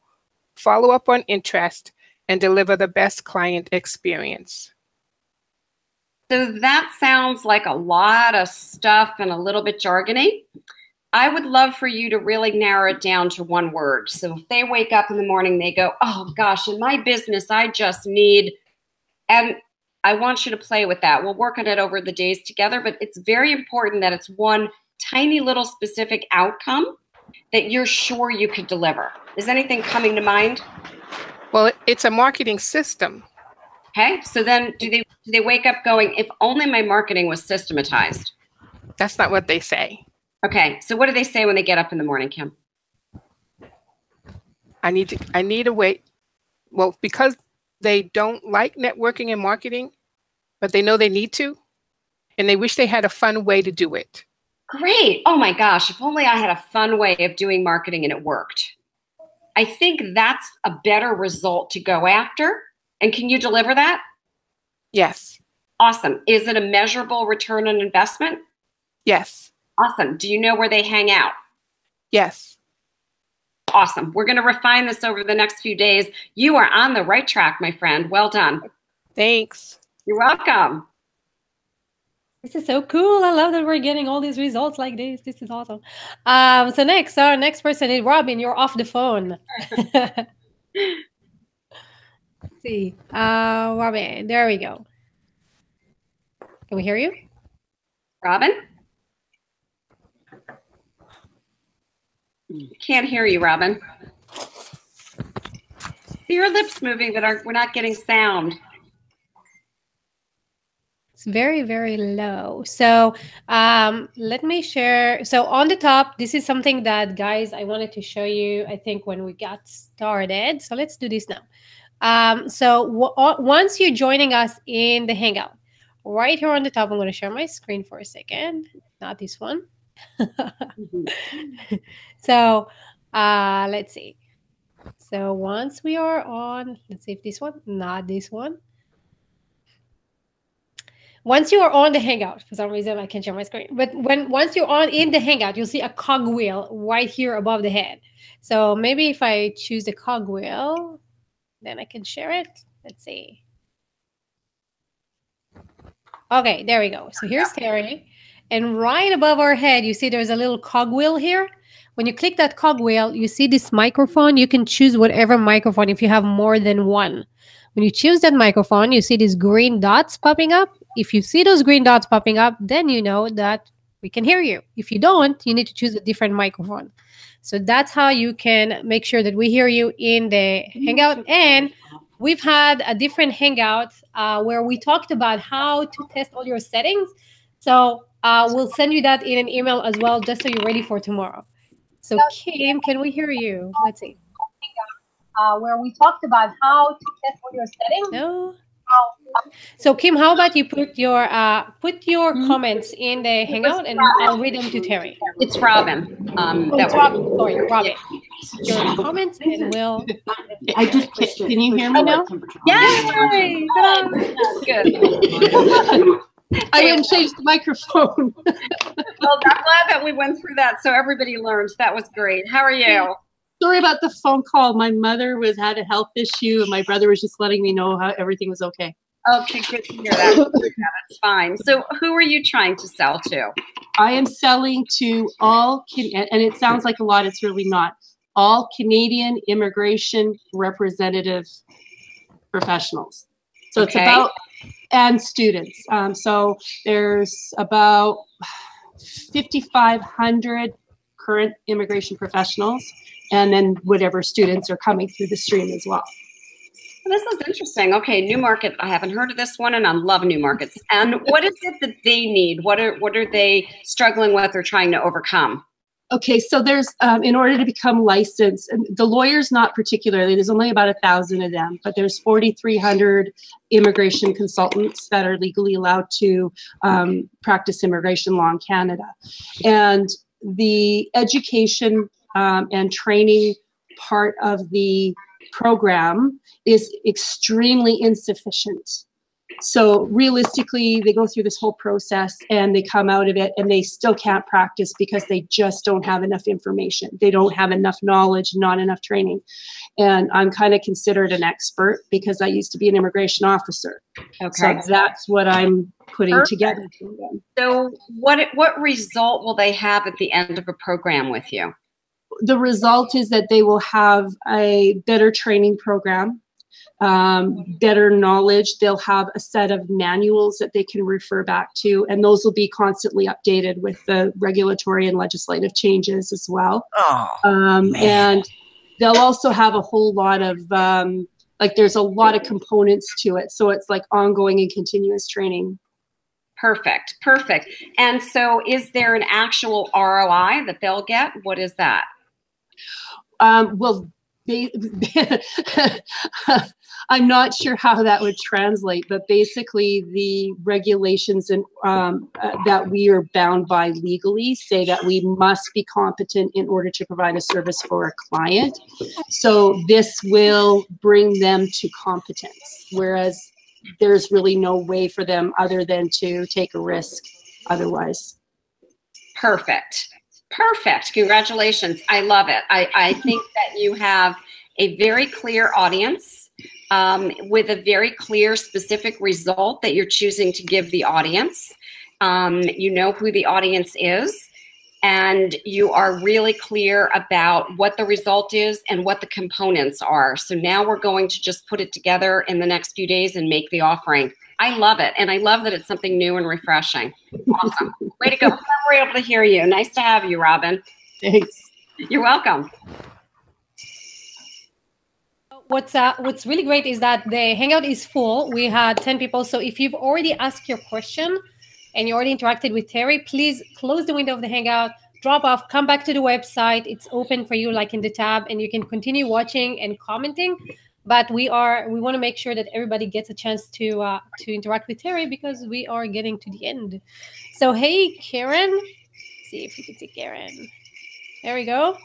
follow up on interest, and deliver the best client experience. So that sounds like a lot of stuff and a little bit jargony. I would love for you to really narrow it down to one word. So if they wake up in the morning, they go, oh gosh, in my business, I just need, and I want you to play with that. We'll work on it over the days together, but it's very important that it's one tiny little specific outcome that you're sure you could deliver. Is anything coming to mind? Well, it's a marketing system. Okay, so then do they wake up going, if only my marketing was systematized? That's not what they say. Okay, so what do they say when they get up in the morning, Kim? I need a way. Well, because they don't like networking and marketing, but they know they need to, and they wish they had a fun way to do it. Great. Oh my gosh, if only I had a fun way of doing marketing and it worked. I think that's a better result to go after. And can you deliver that? Yes. Awesome. Is it a measurable return on investment? Yes. Awesome. Do you know where they hang out? Yes. Awesome. We're going to refine this over the next few days. You are on the right track, my friend. Well done. Thanks. You're welcome. This is so cool. I love that we're getting all these results like this. This is awesome. So our next person is Robin. You're off the phone. Let's see. Robin, there we go. Can we hear you? Robin? Can't hear you, Robin. See your lips moving, but we're not getting sound. It's very, very low. So let me share. So on the top, this is something that, guys, I wanted to show you, I think, when we got started. So let's do this now. Once you're joining us in the Hangout, right here on the top, I'm going to share my screen for a second. Not this one. So let's see. So once we are on, let's see if this one, not this one. Once you are on the Hangout, for some reason I can't share my screen, but once you're in the Hangout, you'll see a cogwheel right here above the head. So maybe if I choose the cogwheel, then I can share it. Let's see. Okay, there we go. So here's Terry. And right above our head, you see there's a little cogwheel here. When you click that cogwheel, you see this microphone. You can choose whatever microphone if you have more than one. When you choose that microphone, you see these green dots popping up. If you see those green dots popping up, then you know that we can hear you. If you don't, you need to choose a different microphone. So that's how you can make sure that we hear you in the Hangout. And we've had a different Hangout where we talked about how to test all your settings. So we'll send you that in an email as well, just so you're ready for tomorrow. So Kim, can we hear you? Let's see. Where we talked about how to test all your settings. No. So Kim, how about you put your comments in the Hangout and I'll read them to Terry. It's Robin. It's Robin. Sorry, Robin. Your comments and we'll. I just pushed it. Can you hear me now? Yes. Good. I didn't change the microphone. Well, I'm glad that we went through that so everybody learned. That was great. How are you? Sorry about the phone call. My mother had a health issue, and my brother was just letting me know how everything was okay. Okay, good to hear that. That's fine. So who are you trying to sell to? I am selling to all, and it sounds like a lot, it's really not, all Canadian immigration representative professionals. So it's about, and students. So there's about 5,500 current immigration professionals, and then whatever students are coming through the stream as well. This is interesting. Okay, New Market. I haven't heard of this one, and I love new markets. And what is it that they need? What are they struggling with or trying to overcome? Okay, so there's in order to become licensed, and the lawyers not particularly. There's only about 1,000 of them, but there's 4,300 immigration consultants that are legally allowed to practice immigration law in Canada, and the education and training part of the program is extremely insufficient. So realistically, they go through this whole process and they come out of it and they still can't practice because they just don't have enough information. They don't have enough knowledge, not enough training. And I'm kind of considered an expert because I used to be an immigration officer. Okay. So that's what I'm putting together for them. So what result will they have at the end of a program with you? The result is that they will have a better training program, better knowledge. They'll have a set of manuals that they can refer back to, and those will be constantly updated with the regulatory and legislative changes as well. And they'll also have a whole lot of, there's a lot of components to it. So it's like ongoing and continuous training. Perfect. Perfect. And so is there an actual ROI that they'll get? What is that? Well, I'm not sure how that would translate, but basically the regulations and that we are bound by legally say that we must be competent in order to provide a service for a client. So this will bring them to competence, whereas there's really no way for them other than to take a risk otherwise. Perfect. Perfect. Congratulations. I love it. I think that you have a very clear audience with a very clear, specific result that you're choosing to give the audience. You know who the audience is, and you are really clear about what the result is and what the components are. So now we're going to just put it together in the next few days and make the offering. I love it. And I love that it's something new and refreshing. Awesome. Way to go. We're able to hear you. Nice to have you, Robin. Thanks. You're welcome. What's really great is that the Hangout is full. We had 10 people. So if you've already asked your question and you already interacted with Terry, please close the window of the Hangout, drop off, come back to the website. It's open for you like in the tab, and you can continue watching and commenting. But we want to make sure that everybody gets a chance to interact with Terry, because we are getting to the end. So hey, Karen, see if you can see Karen. There we go.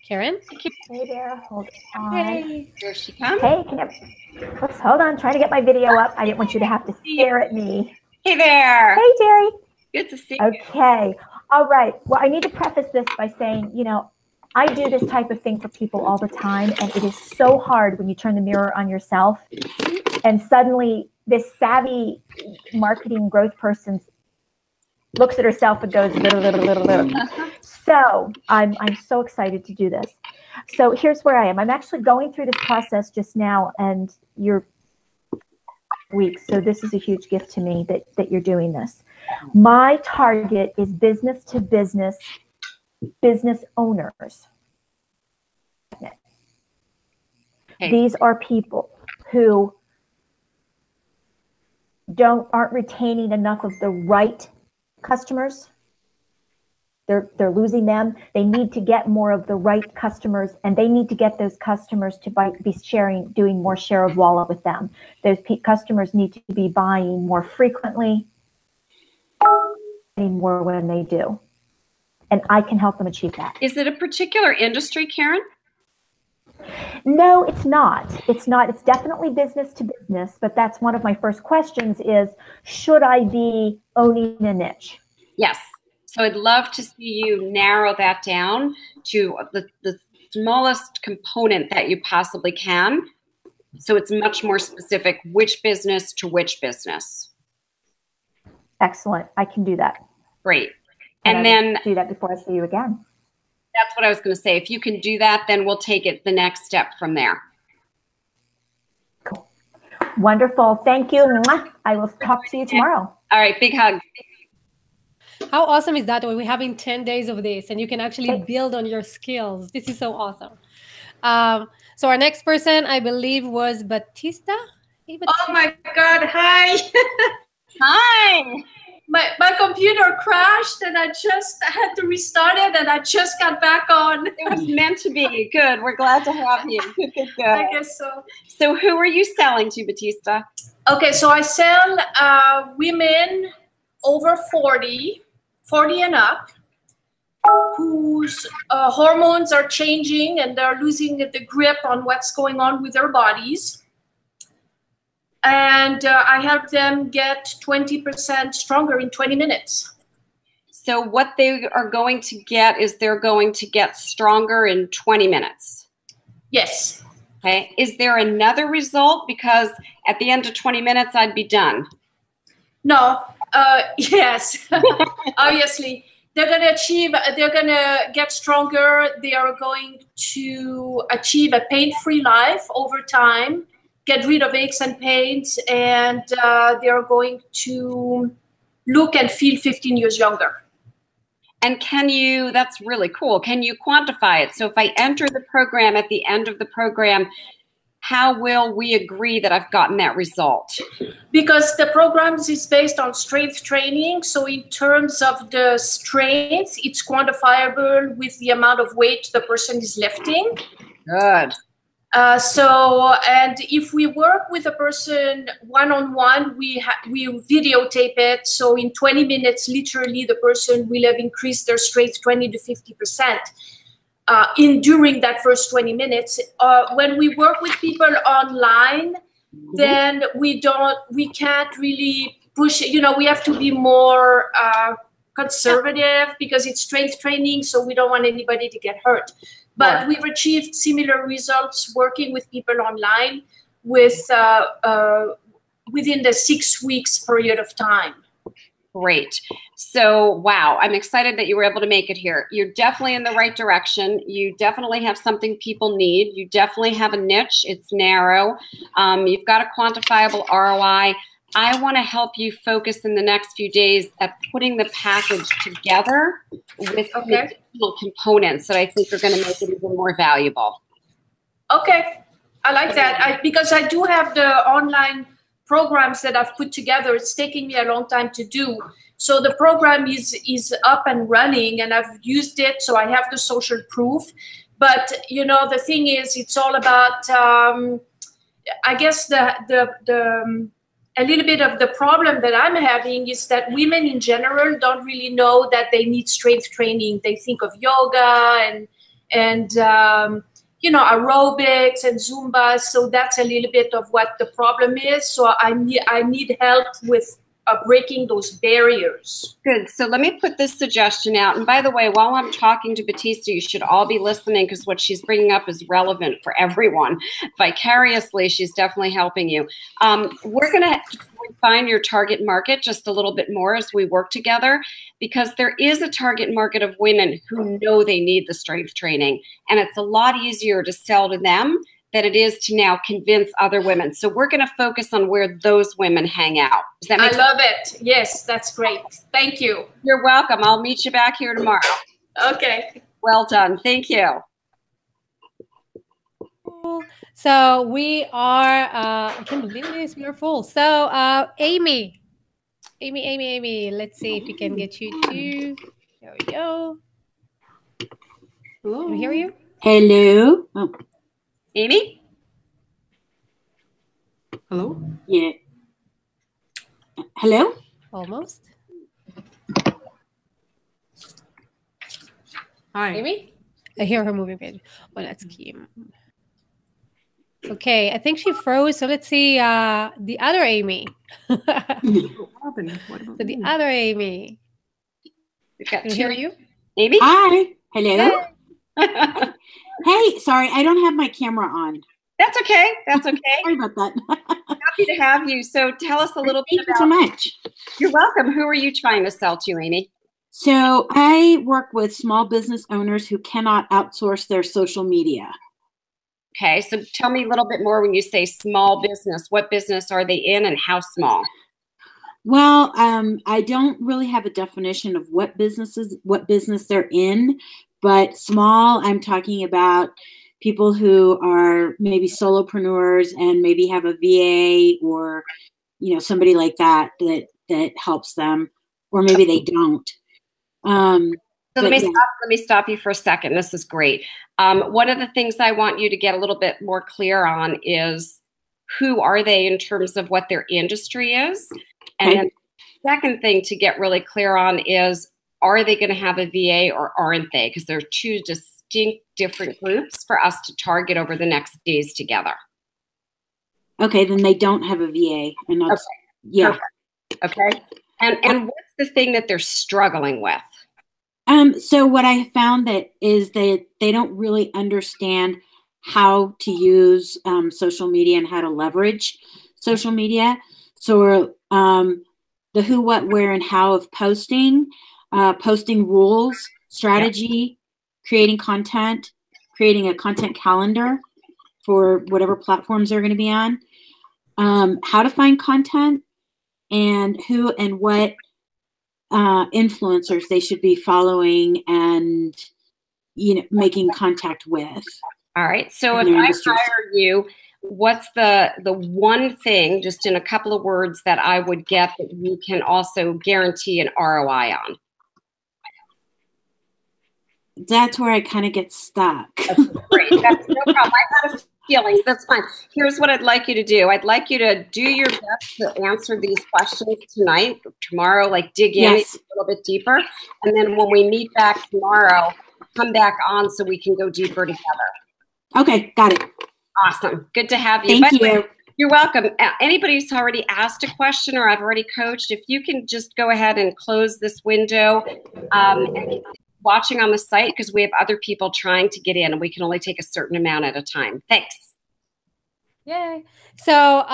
Karen? Hey there, hold on. Hey, here she comes. Hey, oops, hold on, trying to get my video up. I didn't want you to have to stare at me. Hey there. Hey, Terry. Good to see you. Okay, all right. Well, I need to preface this by saying, you know, I do this type of thing for people all the time, and it is so hard when you turn the mirror on yourself and suddenly this savvy marketing growth person looks at herself and goes, little. So I'm so excited to do this. So here's where I am. I'm actually going through this process just now, and you're weeks. So this is a huge gift to me that you're doing this. My target is business to business owners. Okay. These are people who aren't retaining enough of the right customers. They're losing them. They need to get more of the right customers, and they need to get those customers to be doing more share of wallet with them. Those customers need to be buying more frequently, and more when they do. And I can help them achieve that. Is it a particular industry, Karen? No, it's not. It's not. It's definitely business to business, but that's one of my first questions is, should I be owning a niche? Yes. So I'd love to see you narrow that down to the smallest component that you possibly can. So it's much more specific, which business to which business. Excellent. I can do that. Great. And then do that before I see you again. That's what I was going to say. If you can do that, then we'll take it the next step from there. Cool. Wonderful. Thank you. I will talk to you tomorrow. All right. Big hug. How awesome is that when we're having 10 days of this and you can actually build on your skills? This is so awesome. So our next person, I believe, was Batista. Hey, Batista. Oh my God. Hi. Hi. My computer crashed and I just had to restart it and I just got back on. It was meant to be. Good. We're glad to have you. Good. I guess so. So who are you selling to, Batista? Okay, so I sell women over 40 and up, whose hormones are changing and they're losing the grip on what's going on with their bodies. And I help them get 20% stronger in 20 minutes. So what they are going to get is they're going to get stronger in 20 minutes. Yes. Okay. Is there another result? Because at the end of 20 minutes, I'd be done. No. Yes. Obviously. They're going to get stronger. They are going to achieve a pain-free life over time, get rid of aches and pains, and they are going to look and feel 15 years younger. And that's really cool. Can you quantify it? So if I enter the program at the end of the program, how will we agree that I've gotten that result? Because the program is based on strength training. So in terms of the strength, it's quantifiable with the amount of weight the person is lifting. Good. And if we work with a person one-on-one, we videotape it. So in 20 minutes, literally, the person will have increased their strength 20 to 50% during that first 20 minutes. When we work with people online, then we can't really push it. We have to be more conservative because it's strength training, so we don't want anybody to get hurt. But we've achieved similar results working with people online with within the 6 weeks period of time. Great. So, wow, I'm excited that you were able to make it here. You're definitely in the right direction. You definitely have something people need. You definitely have a niche. It's narrow. You've got a quantifiable ROI. I want to help you focus in the next few days at putting the package together with the additional components that I think are going to make it even more valuable. Okay. I like that. Because I do have the online programs that I've put together. It's taking me a long time to do. So the program is up and running and I've used it. So I have the social proof. But the thing is, it's all about. I guess a little bit of the problem that I'm having is that women in general don't really know that they need strength training. They think of yoga and aerobics and Zumba. So that's a little bit of what the problem is. So I need help with breaking those barriers. Good. So let me put this suggestion out. And by the way, while I'm talking to Batista, you should all be listening because what she's bringing up is relevant for everyone. Vicariously, she's definitely helping you. We're going to refine your target market just a little bit more as we work together, because there is a target market of women who know they need the strength training. And it's a lot easier to sell to them than it is to now convince other women. So we're going to focus on where those women hang out. Does that make sense? I love it. Yes, that's great. Thank you. You're welcome. I'll meet you back here tomorrow. Okay. Well done. Thank you. So we are, I can't believe this, we are full. So Amy, let's see if we can get you to, there we go. Hello. Can we hear you? Hello. Oh. Amy? Hello? Yeah. Hello? Almost. Hi. Amy? I hear her moving page. Oh, that's Kim. Okay, I think she froze. So let's see the other Amy. So the other Amy. Can we hear you? Amy? Hi. Hello. Hey, sorry, I don't have my camera on. That's okay. That's okay. Sorry about that. Happy to have you. So tell us a little bit about. Thank you so much. You're welcome. Who are you trying to sell to, Amy? So I work with small business owners who cannot outsource their social media. Okay, so tell me a little bit more when you say small business. What business are they in and how small? Well, I don't really have a definition of what business they're in, but small, I'm talking about people who are maybe solopreneurs and maybe have a VA or, somebody like that helps them, or maybe they don't. So let me stop you for a second. This is great. One of the things I want you to get a little bit more clear on is who are they in terms of what their industry is? And then the second thing to get really clear on is, are they going to have a VA or aren't they? Because they're two distinct different groups for us to target over the next days together. Okay, then they don't have a VA. And that's, okay. Yeah. Perfect. Okay. And what's the thing that they're struggling with? So what I found is that they don't really understand how to use social media and how to leverage social media. So the who, what, where, and how of posting, posting rules, strategy, creating content, creating a content calendar for whatever platforms they're going to be on, how to find content, and who and what influencers they should be following and making contact with. All right. So if I hire you, what's the one thing, just in a couple of words, that I would get that you can also guarantee an ROI on? That's where I kind of get stuck. That's great. That's no problem. I had a feeling. That's fine. Here's what I'd like you to do. I'd like you to do your best to answer these questions tonight, tomorrow, like dig in a little bit deeper. And then when we meet back tomorrow, come back on so we can go deeper together. Okay, got it. Awesome. Good to have you. Thank you. You're welcome. Anybody who's already asked a question or I've already coached, if you can just go ahead and close this window and watching on the site, because we have other people trying to get in and we can only take a certain amount at a time. Thanks. Yay. So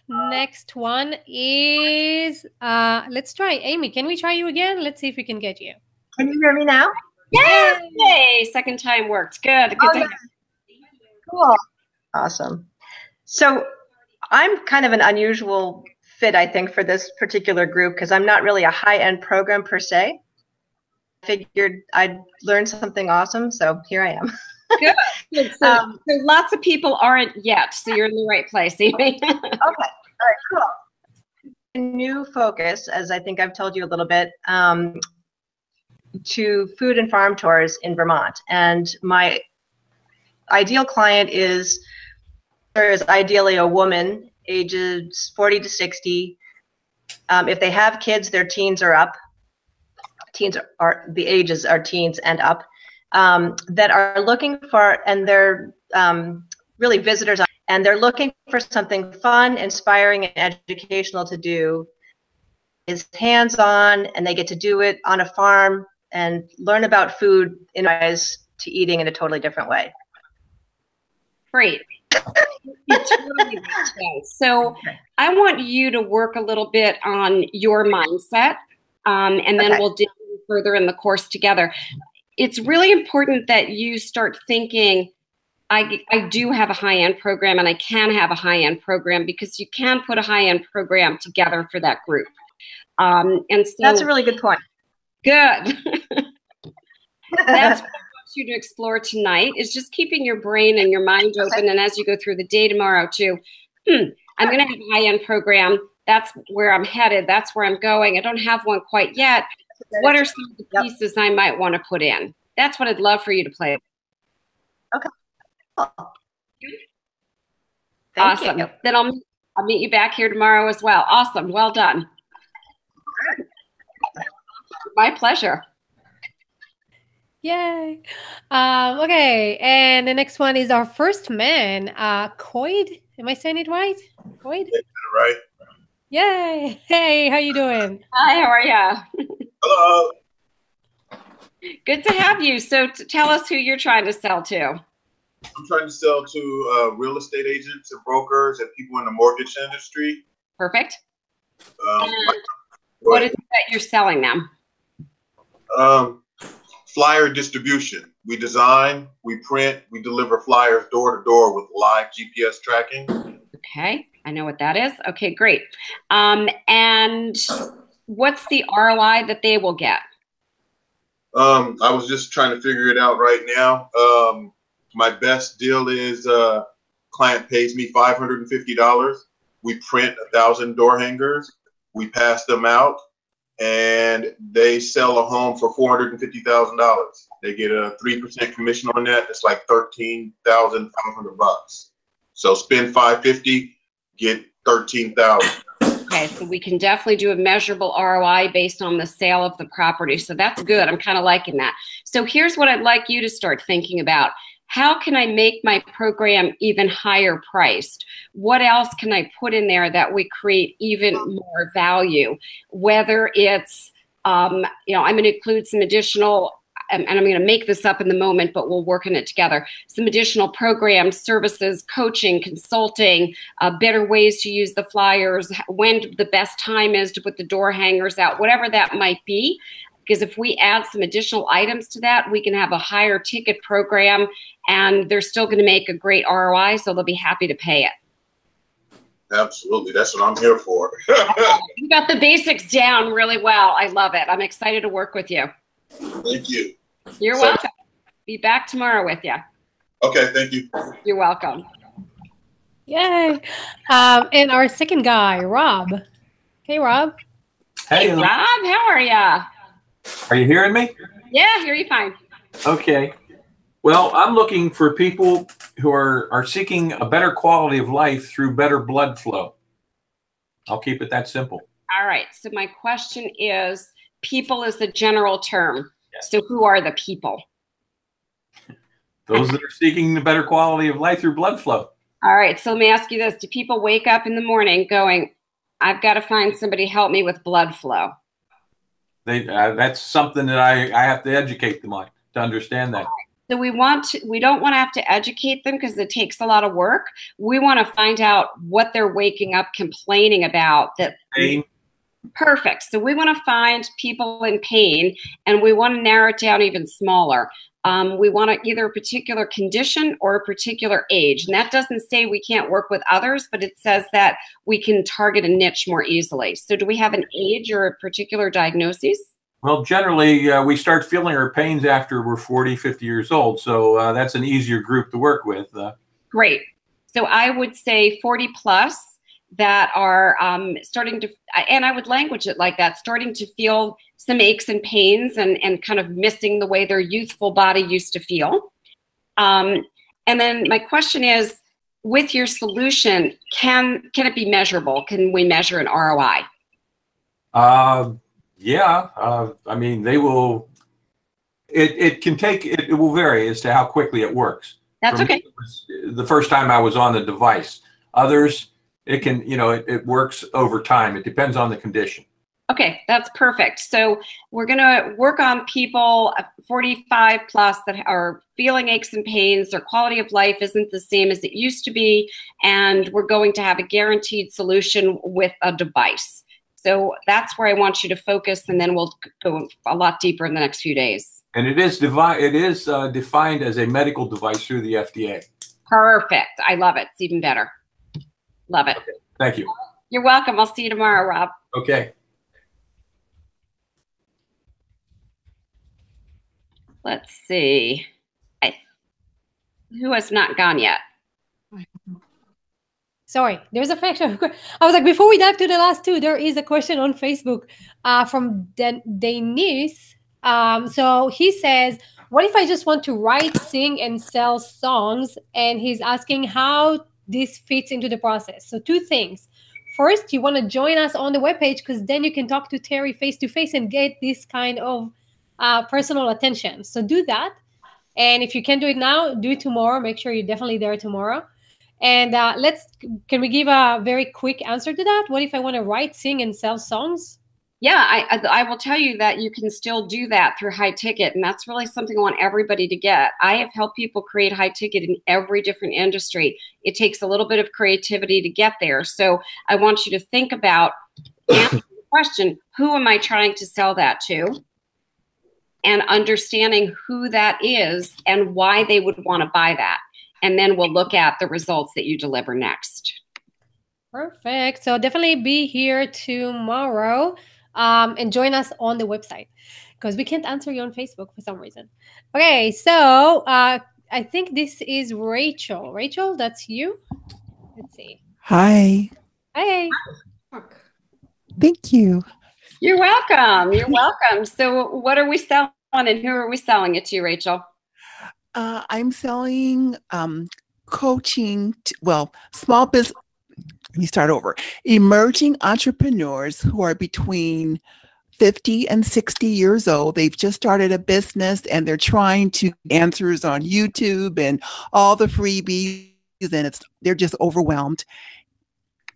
next one is, let's try Amy. Can we try you again? Let's see if we can get you. Can you hear me now? Yes. Yay. Second time worked. Good. Good to Cool. Awesome. So I'm kind of an unusual fit, I think, for this particular group because I'm not really a high-end program per se. I figured I'd learn something awesome, so here I am. Good. Good. So lots of people aren't yet, so you're in the right place, Amy. Okay. All right, cool. A new focus, as I think I've told you a little bit, to food and farm tours in Vermont. And my ideal client is ideally a woman, ages 40 to 60. If they have kids, their teens are up. Teens are the ages are teens and up, that are looking for, and they're really visitors, and they're looking for something fun, inspiring, and educational to do. Is hands-on, and they get to do it on a farm and learn about food in ways to eating in a totally different way. Great. It totally makes sense. So I want you to work a little bit on your mindset, and then we'll dig further in the course together. It's really important that you start thinking, I do have a high-end program, and I can have a high-end program, because you can put a high-end program together for that group. And so that's a really good point. Good. That's what I want you to explore tonight, is just keeping your brain and your mind open. And as you go through the day tomorrow too, I'm going to have a high-end program. That's where I'm headed. That's where I'm going. I don't have one quite yet. What are some of the pieces I might want to put in? That's what I'd love for you to play. Okay. Cool. Awesome. Then I'll meet you back here tomorrow as well. Awesome. Well done. My pleasure. Yay. Okay, and the next one is our first man, Coyd. Am I saying it right? Coyd? Right. Yay. Hey, how you doing? Hi, how are you? Hello. Good to have you. So tell us who you're trying to sell to. I'm trying to sell to real estate agents and brokers and people in the mortgage industry. Perfect. What is it that you're selling them? Flyer distribution. We design, we print, we deliver flyers door to door with live GPS tracking. Okay, I know what that is. Okay, great. And what's the ROI that they will get? I was just trying to figure it out right now. My best deal is client pays me $550. We print 1,000 door hangers. We pass them out, and they sell a home for $450,000. They get a 3% commission on that. It's like $13,500. So spend $550, get $13,000. Okay, so we can definitely do a measurable ROI based on the sale of the property. So that's good. I'm kind of liking that. So here's what I'd like you to start thinking about. How can I make my program even higher priced? What else can I put in there that we create even more value? Whether it's, I'm going to include some additional, and I'm going to make this up in the moment, but we'll work on it together. Some additional programs, services, coaching, consulting, better ways to use the flyers, when the best time is to put the door hangers out, whatever that might be. Because if we add some additional items to that, we can have a higher ticket program, and they're still going to make a great ROI, so they'll be happy to pay it. Absolutely. That's what I'm here for. You got the basics down really well. I love it. I'm excited to work with you. Thank you. You're welcome. Be back tomorrow with you. Okay, thank you. You're welcome. Yay. And our second guy, Rob. Hey, Rob. Hey, Rob. How are you? Are you hearing me? Yeah, I hear you fine. Okay. Well, I'm looking for people who are seeking a better quality of life through better blood flow. I'll keep it that simple. All right. So my question is, people is a general term. Yes. So who are the people? Those that are seeking the better quality of life through blood flow. All right. So let me ask you this. Do people wake up in the morning going, I've got to find somebody to help me with blood flow? That's something that I have to educate them on to understand that. So we don't want to have to educate them because it takes a lot of work. We want to find out what they're waking up complaining about. Pain. Perfect. So we want to find people in pain, and we want to narrow it down even smaller. We want either a particular condition or a particular age. And that doesn't say we can't work with others, but it says that we can target a niche more easily. So do we have an age or a particular diagnosis? Well, generally, we start feeling our pains after we're 40, 50 years old. So that's an easier group to work with. Great. So I would say 40 plus. that are starting to, and I would language it like that, starting to feel some aches and pains and kind of missing the way their youthful body used to feel. And then my question is, with your solution, can it be measurable? Can we measure an ROI? Yeah, I mean, they will, it will vary as to how quickly it works. That's okay. The first time I was on the device. Others, it can, it works over time. It depends on the condition. Okay, that's perfect. So we're going to work on people 45 plus that are feeling aches and pains. Their quality of life isn't the same as it used to be. And we're going to have a guaranteed solution with a device. So that's where I want you to focus, and then we'll go a lot deeper in the next few days. And it is defined as a medical device through the FDA. Perfect. I love it. It's even better. Love it. Okay. Thank you. You're welcome. I'll see you tomorrow, Rob. Okay. Let's see. Who has not gone yet? Sorry, there's a question. I was like, before we dive to the last two, there is a question on Facebook from Denise. So he says, what if I just want to write, sing, and sell songs? And he's asking how this fits into the process. So two things. First, you want to join us on the webpage, because then you can talk to Terry face-to-face and get this kind of personal attention. So do that. And if you can't do it now, do it tomorrow. Make sure you're definitely there tomorrow. And can we give a very quick answer to that? What if I want to write, sing, and sell songs? Yeah, I will tell you that you can still do that through High Ticket, and that's really something I want everybody to get. I have helped people create High Ticket in every different industry. It takes a little bit of creativity to get there. So I want you to think about, answer the question, who am I trying to sell that to? And understanding who that is and why they would want to buy that. And then we'll look at the results that you deliver next. Perfect. So definitely be here tomorrow and join us on the website, because we can't answer you on Facebook for some reason. Okay, so I think this is Rachel. Rachel, that's you. Let's see. Hi. Hey. Thank you. You're welcome. You're welcome. So what are we selling and who are we selling it to, Rachel? I'm selling coaching, small business. Let me start over. Emerging entrepreneurs who are between 50 and 60 years old. They've just started a business and they're trying to answers on YouTube and all the freebies, and they're just overwhelmed.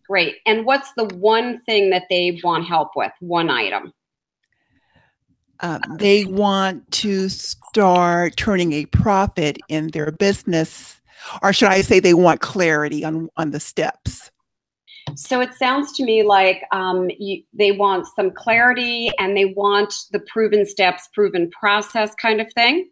Great. And what's the one thing that they want help with? One item. They want to start turning a profit in their business, or should I say they want clarity on the steps? So it sounds to me like they want some clarity and they want the proven steps, proven process kind of thing.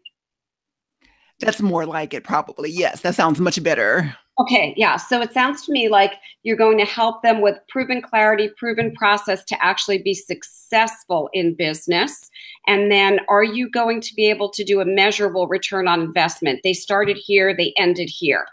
That's more like it, probably. Yes, that sounds much better. Okay, yeah. So it sounds to me like you're going to help them with proven clarity, proven process to actually be successful in business. And then are you going to be able to do a measurable return on investment? They started here, they ended here.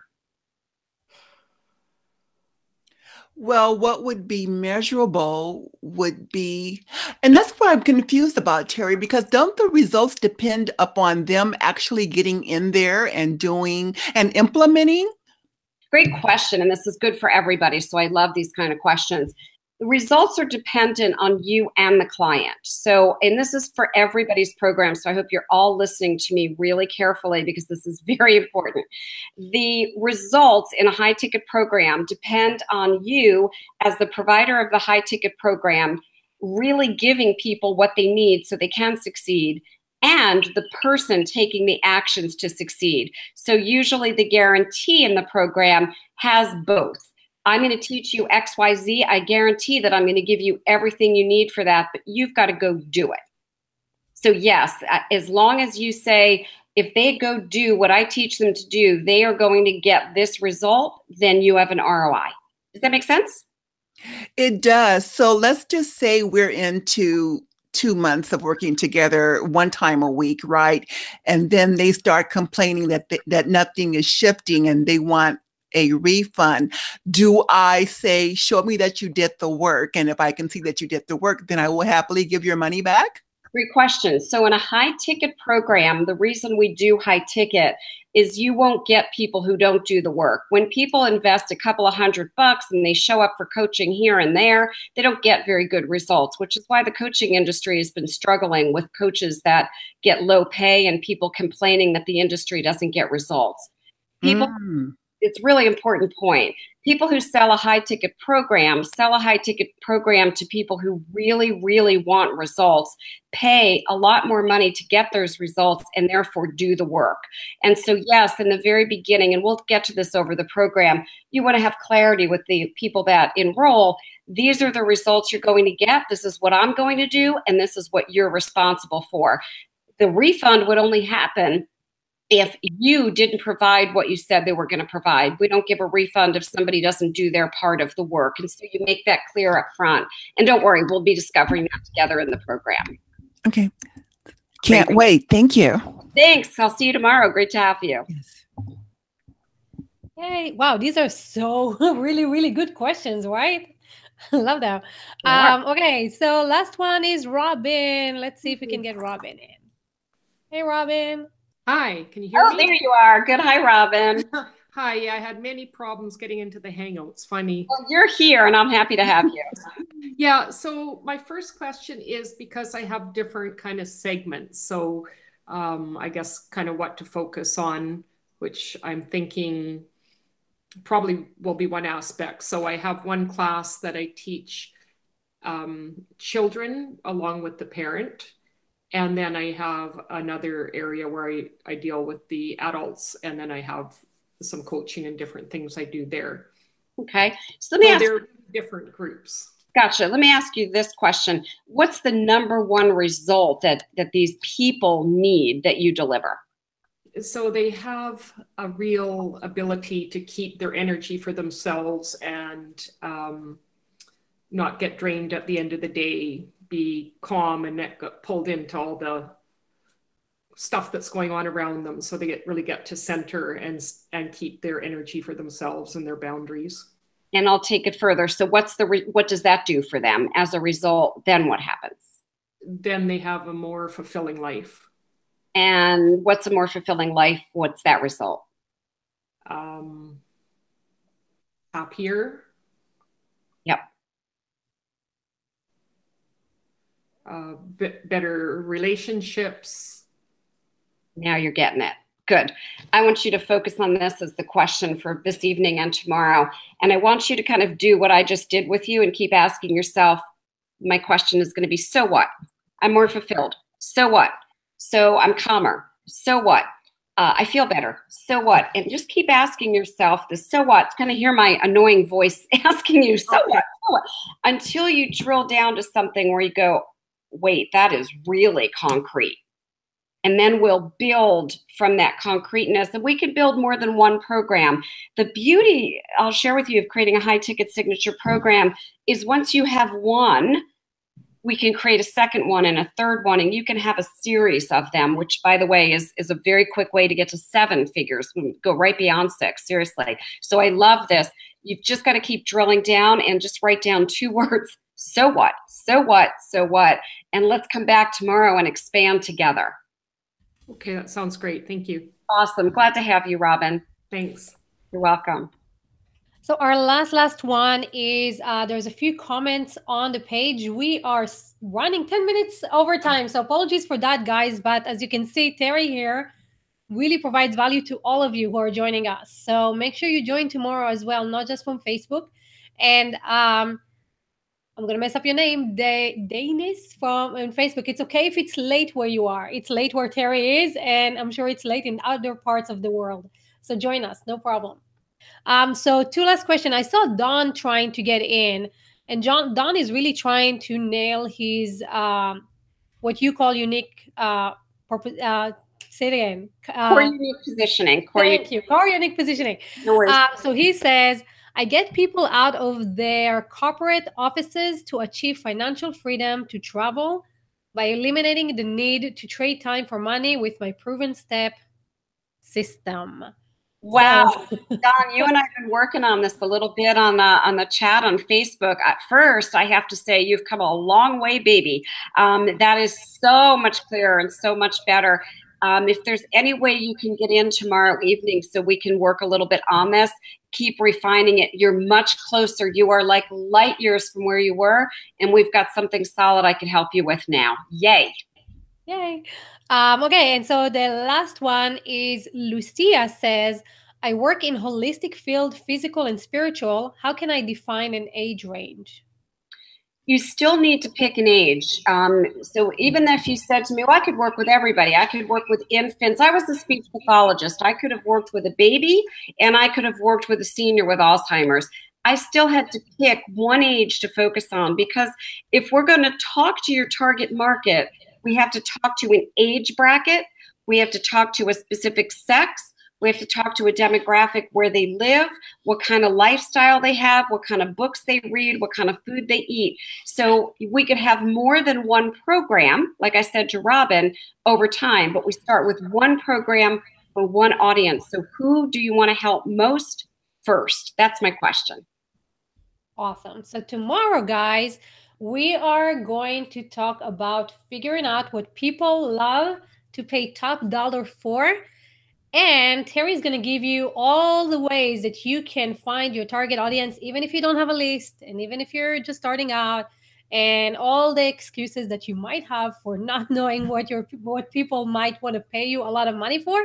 Well, what would be measurable would be, and that's what I'm confused about, Terry, because don't the results depend upon them actually getting in there and doing and implementing? Great question. And this is good for everybody. So I love these kind of questions. The results are dependent on you and the client. So, and this is for everybody's program. So I hope you're all listening to me really carefully, because this is very important. The results in a high ticket program depend on you as the provider of the high ticket program, really giving people what they need so they can succeed, and the person taking the actions to succeed. So usually the guarantee in the program has both. I'm going to teach you X, Y, Z. I guarantee that I'm going to give you everything you need for that, but you've got to go do it. So yes, as long as you say, if they go do what I teach them to do, they are going to get this result, then you have an ROI. Does that make sense? It does. So let's just say we're into 2 months of working together one time a week, right? And then they start complaining that nothing is shifting and they want a refund? Do I say, show me that you did the work? And if I can see that you did the work, then I will happily give your money back? Great question. So in a high ticket program, the reason we do high ticket is you won't get people who don't do the work. When people invest a couple of $100 and they show up for coaching here and there, they don't get very good results, which is why the coaching industry has been struggling with coaches that get low pay and people complaining that the industry doesn't get results. People, it's a really important point. People who sell a high ticket program to people who really, really want results, pay a lot more money to get those results and therefore do the work. And so yes, in the very beginning, and we'll get to this over the program, you want to have clarity with the people that enroll. These are the results you're going to get. This is what I'm going to do. And this is what you're responsible for. The refund would only happen if you didn't provide what you said they were going to provide. We don't give a refund if somebody doesn't do their part of the work. And so you make that clear up front. And don't worry, we'll be discovering that together in the program. Okay. Can't wait. Thank you. Thanks. I'll see you tomorrow. Great to have you. Yes. Hey, wow, these are so really, really good questions, right? Love that. Okay, so last one is Robin. Let's see if we can get Robin in. Hey, Robin. Hi, can you hear me? Oh, there you are. Good. Hi, Robin. Hi, I had many problems getting into the Hangouts. Funny. Well, you're here and I'm happy to have you. Yeah, so my first question is because I have different kind of segments. So I guess kind of what to focus on, which I'm thinking probably will be one aspect. So I have one class that I teach children along with the parent. And then I have another area where I deal with the adults, and then I have some coaching and different things I do there. Okay. So let me ask they're different groups. Gotcha. Let me ask you this question. What's the number one result that these people need that you deliver? So they have a real ability to keep their energy for themselves and not get drained at the end of the day, be calm and not get pulled into all the stuff that's going on around them. So they really get to center and keep their energy for themselves and their boundaries. And I'll take it further. So what does that do for them? As a result, then what happens? Then they have a more fulfilling life. And what's a more fulfilling life? What's that result? Happier. Yep. Better relationships. Now you're getting it. Good. I want you to focus on this as the question for this evening and tomorrow. And I want you to kind of do what I just did with you and keep asking yourself, my question is going to be, so what? I'm more fulfilled. So what? So I'm calmer. So what? I feel better. So what? And just keep asking yourself the so what. Kind of hear my annoying voice asking you, so what? So what? Until you drill down to something where you go, wait, that is really concrete. And then we'll build from that concreteness. And we can build more than one program. The beauty, I'll share with you, of creating a high ticket signature program is once you have one, we can create a second one and a third one, and you can have a series of them, which, by the way, is a very quick way to get to 7 figures. We go right beyond 6, seriously. So I love this. You've just got to keep drilling down and just write down 2 words. So what? So what? So what? And let's come back tomorrow and expand together. Okay, that sounds great. Thank you. Awesome. Glad to have you, Robin. Thanks. You're welcome. So our last one is there's a few comments on the page. We are running 10 minutes over time. So apologies for that, guys. But as you can see, Terry here really provides value to all of you who are joining us. So make sure you join tomorrow as well, not just from Facebook. And I'm going to mess up your name, Danis from Facebook. It's okay if it's late where you are. It's late where Terry is, and I'm sure it's late in other parts of the world. So join us, no problem. So 2 last questions. I saw Don trying to get in, and Don is really trying to nail his what you call unique say it again. Core unique positioning. Thank you. Core unique positioning. No worries. So he says, I get people out of their corporate offices to achieve financial freedom to travel by eliminating the need to trade time for money with my proven step system. Wow, Don, you and I have been working on this a little bit on the chat on Facebook. At first, I have to say you've come a long way, baby. That is so much clearer and so much better. If there's any way you can get in tomorrow evening so we can work a little bit on this, keep refining it. You're much closer. You are like light years from where you were, and we've got something solid I can help you with now. Yay. Yay. Okay, and so the last one is Lucia says, I work in holistic field, physical and spiritual. How can I define an age range? You still need to pick an age. So even if you said to me, well, I could work with everybody. I could work with infants. I was a speech pathologist. I could have worked with a baby, and I could have worked with a senior with Alzheimer's. I still had to pick one age to focus on, because if we're going to talk to your target market, we have to talk to an age bracket. We have to talk to a specific sex. We have to talk to a demographic where they live, what kind of lifestyle they have, what kind of books they read, what kind of food they eat. So we could have more than one program, like I said to Robin, over time, but we start with one program for one audience. So who do you want to help most first? That's my question. Awesome. So tomorrow, guys, we are going to talk about figuring out what people love to pay top dollar for. And Terry's going to give you all the ways that you can find your target audience, even if you don't have a list, and even if you're just starting out, and all the excuses that you might have for not knowing what people might want to pay you a lot of money for.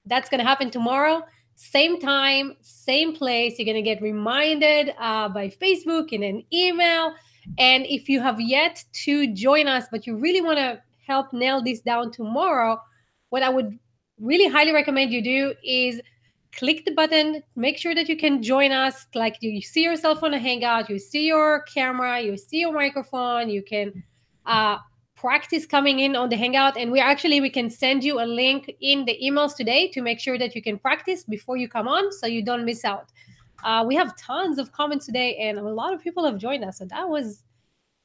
That's going to happen tomorrow. Same time, same place. You're going to get reminded by Facebook and an email. And if you have yet to join us, but you really want to help nail this down tomorrow, what I would really highly recommend you do is click the button, make sure that you can join us. Like you see yourself on a Hangout, you see your camera, you see your microphone, you can practice coming in on the Hangout. And we can send you a link in the emails today to make sure that you can practice before you come on so you don't miss out. We have tons of comments today, and a lot of people have joined us. So that was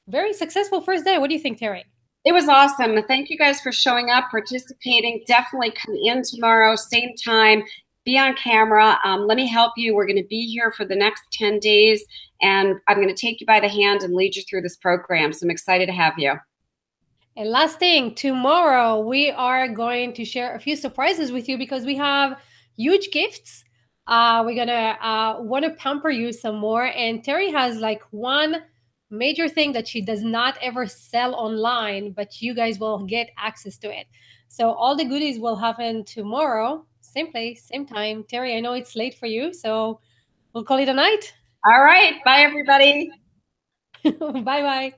very successful first day. What do you think, Terry? It was awesome. Thank you guys for showing up, participating. Definitely come in tomorrow, same time, be on camera. Let me help you. We're going to be here for the next 10 days, and I'm going to take you by the hand and lead you through this program. So I'm excited to have you. And last thing, tomorrow we are going to share a few surprises with you because we have huge gifts. We're going to want to pamper you some more. And Terry has like one major thing that she does not ever sell online, but you guys will get access to it. So all the goodies will happen tomorrow, same place, same time. Terry, I know it's late for you, so we'll call it a night. All right. Bye, everybody. Bye-bye.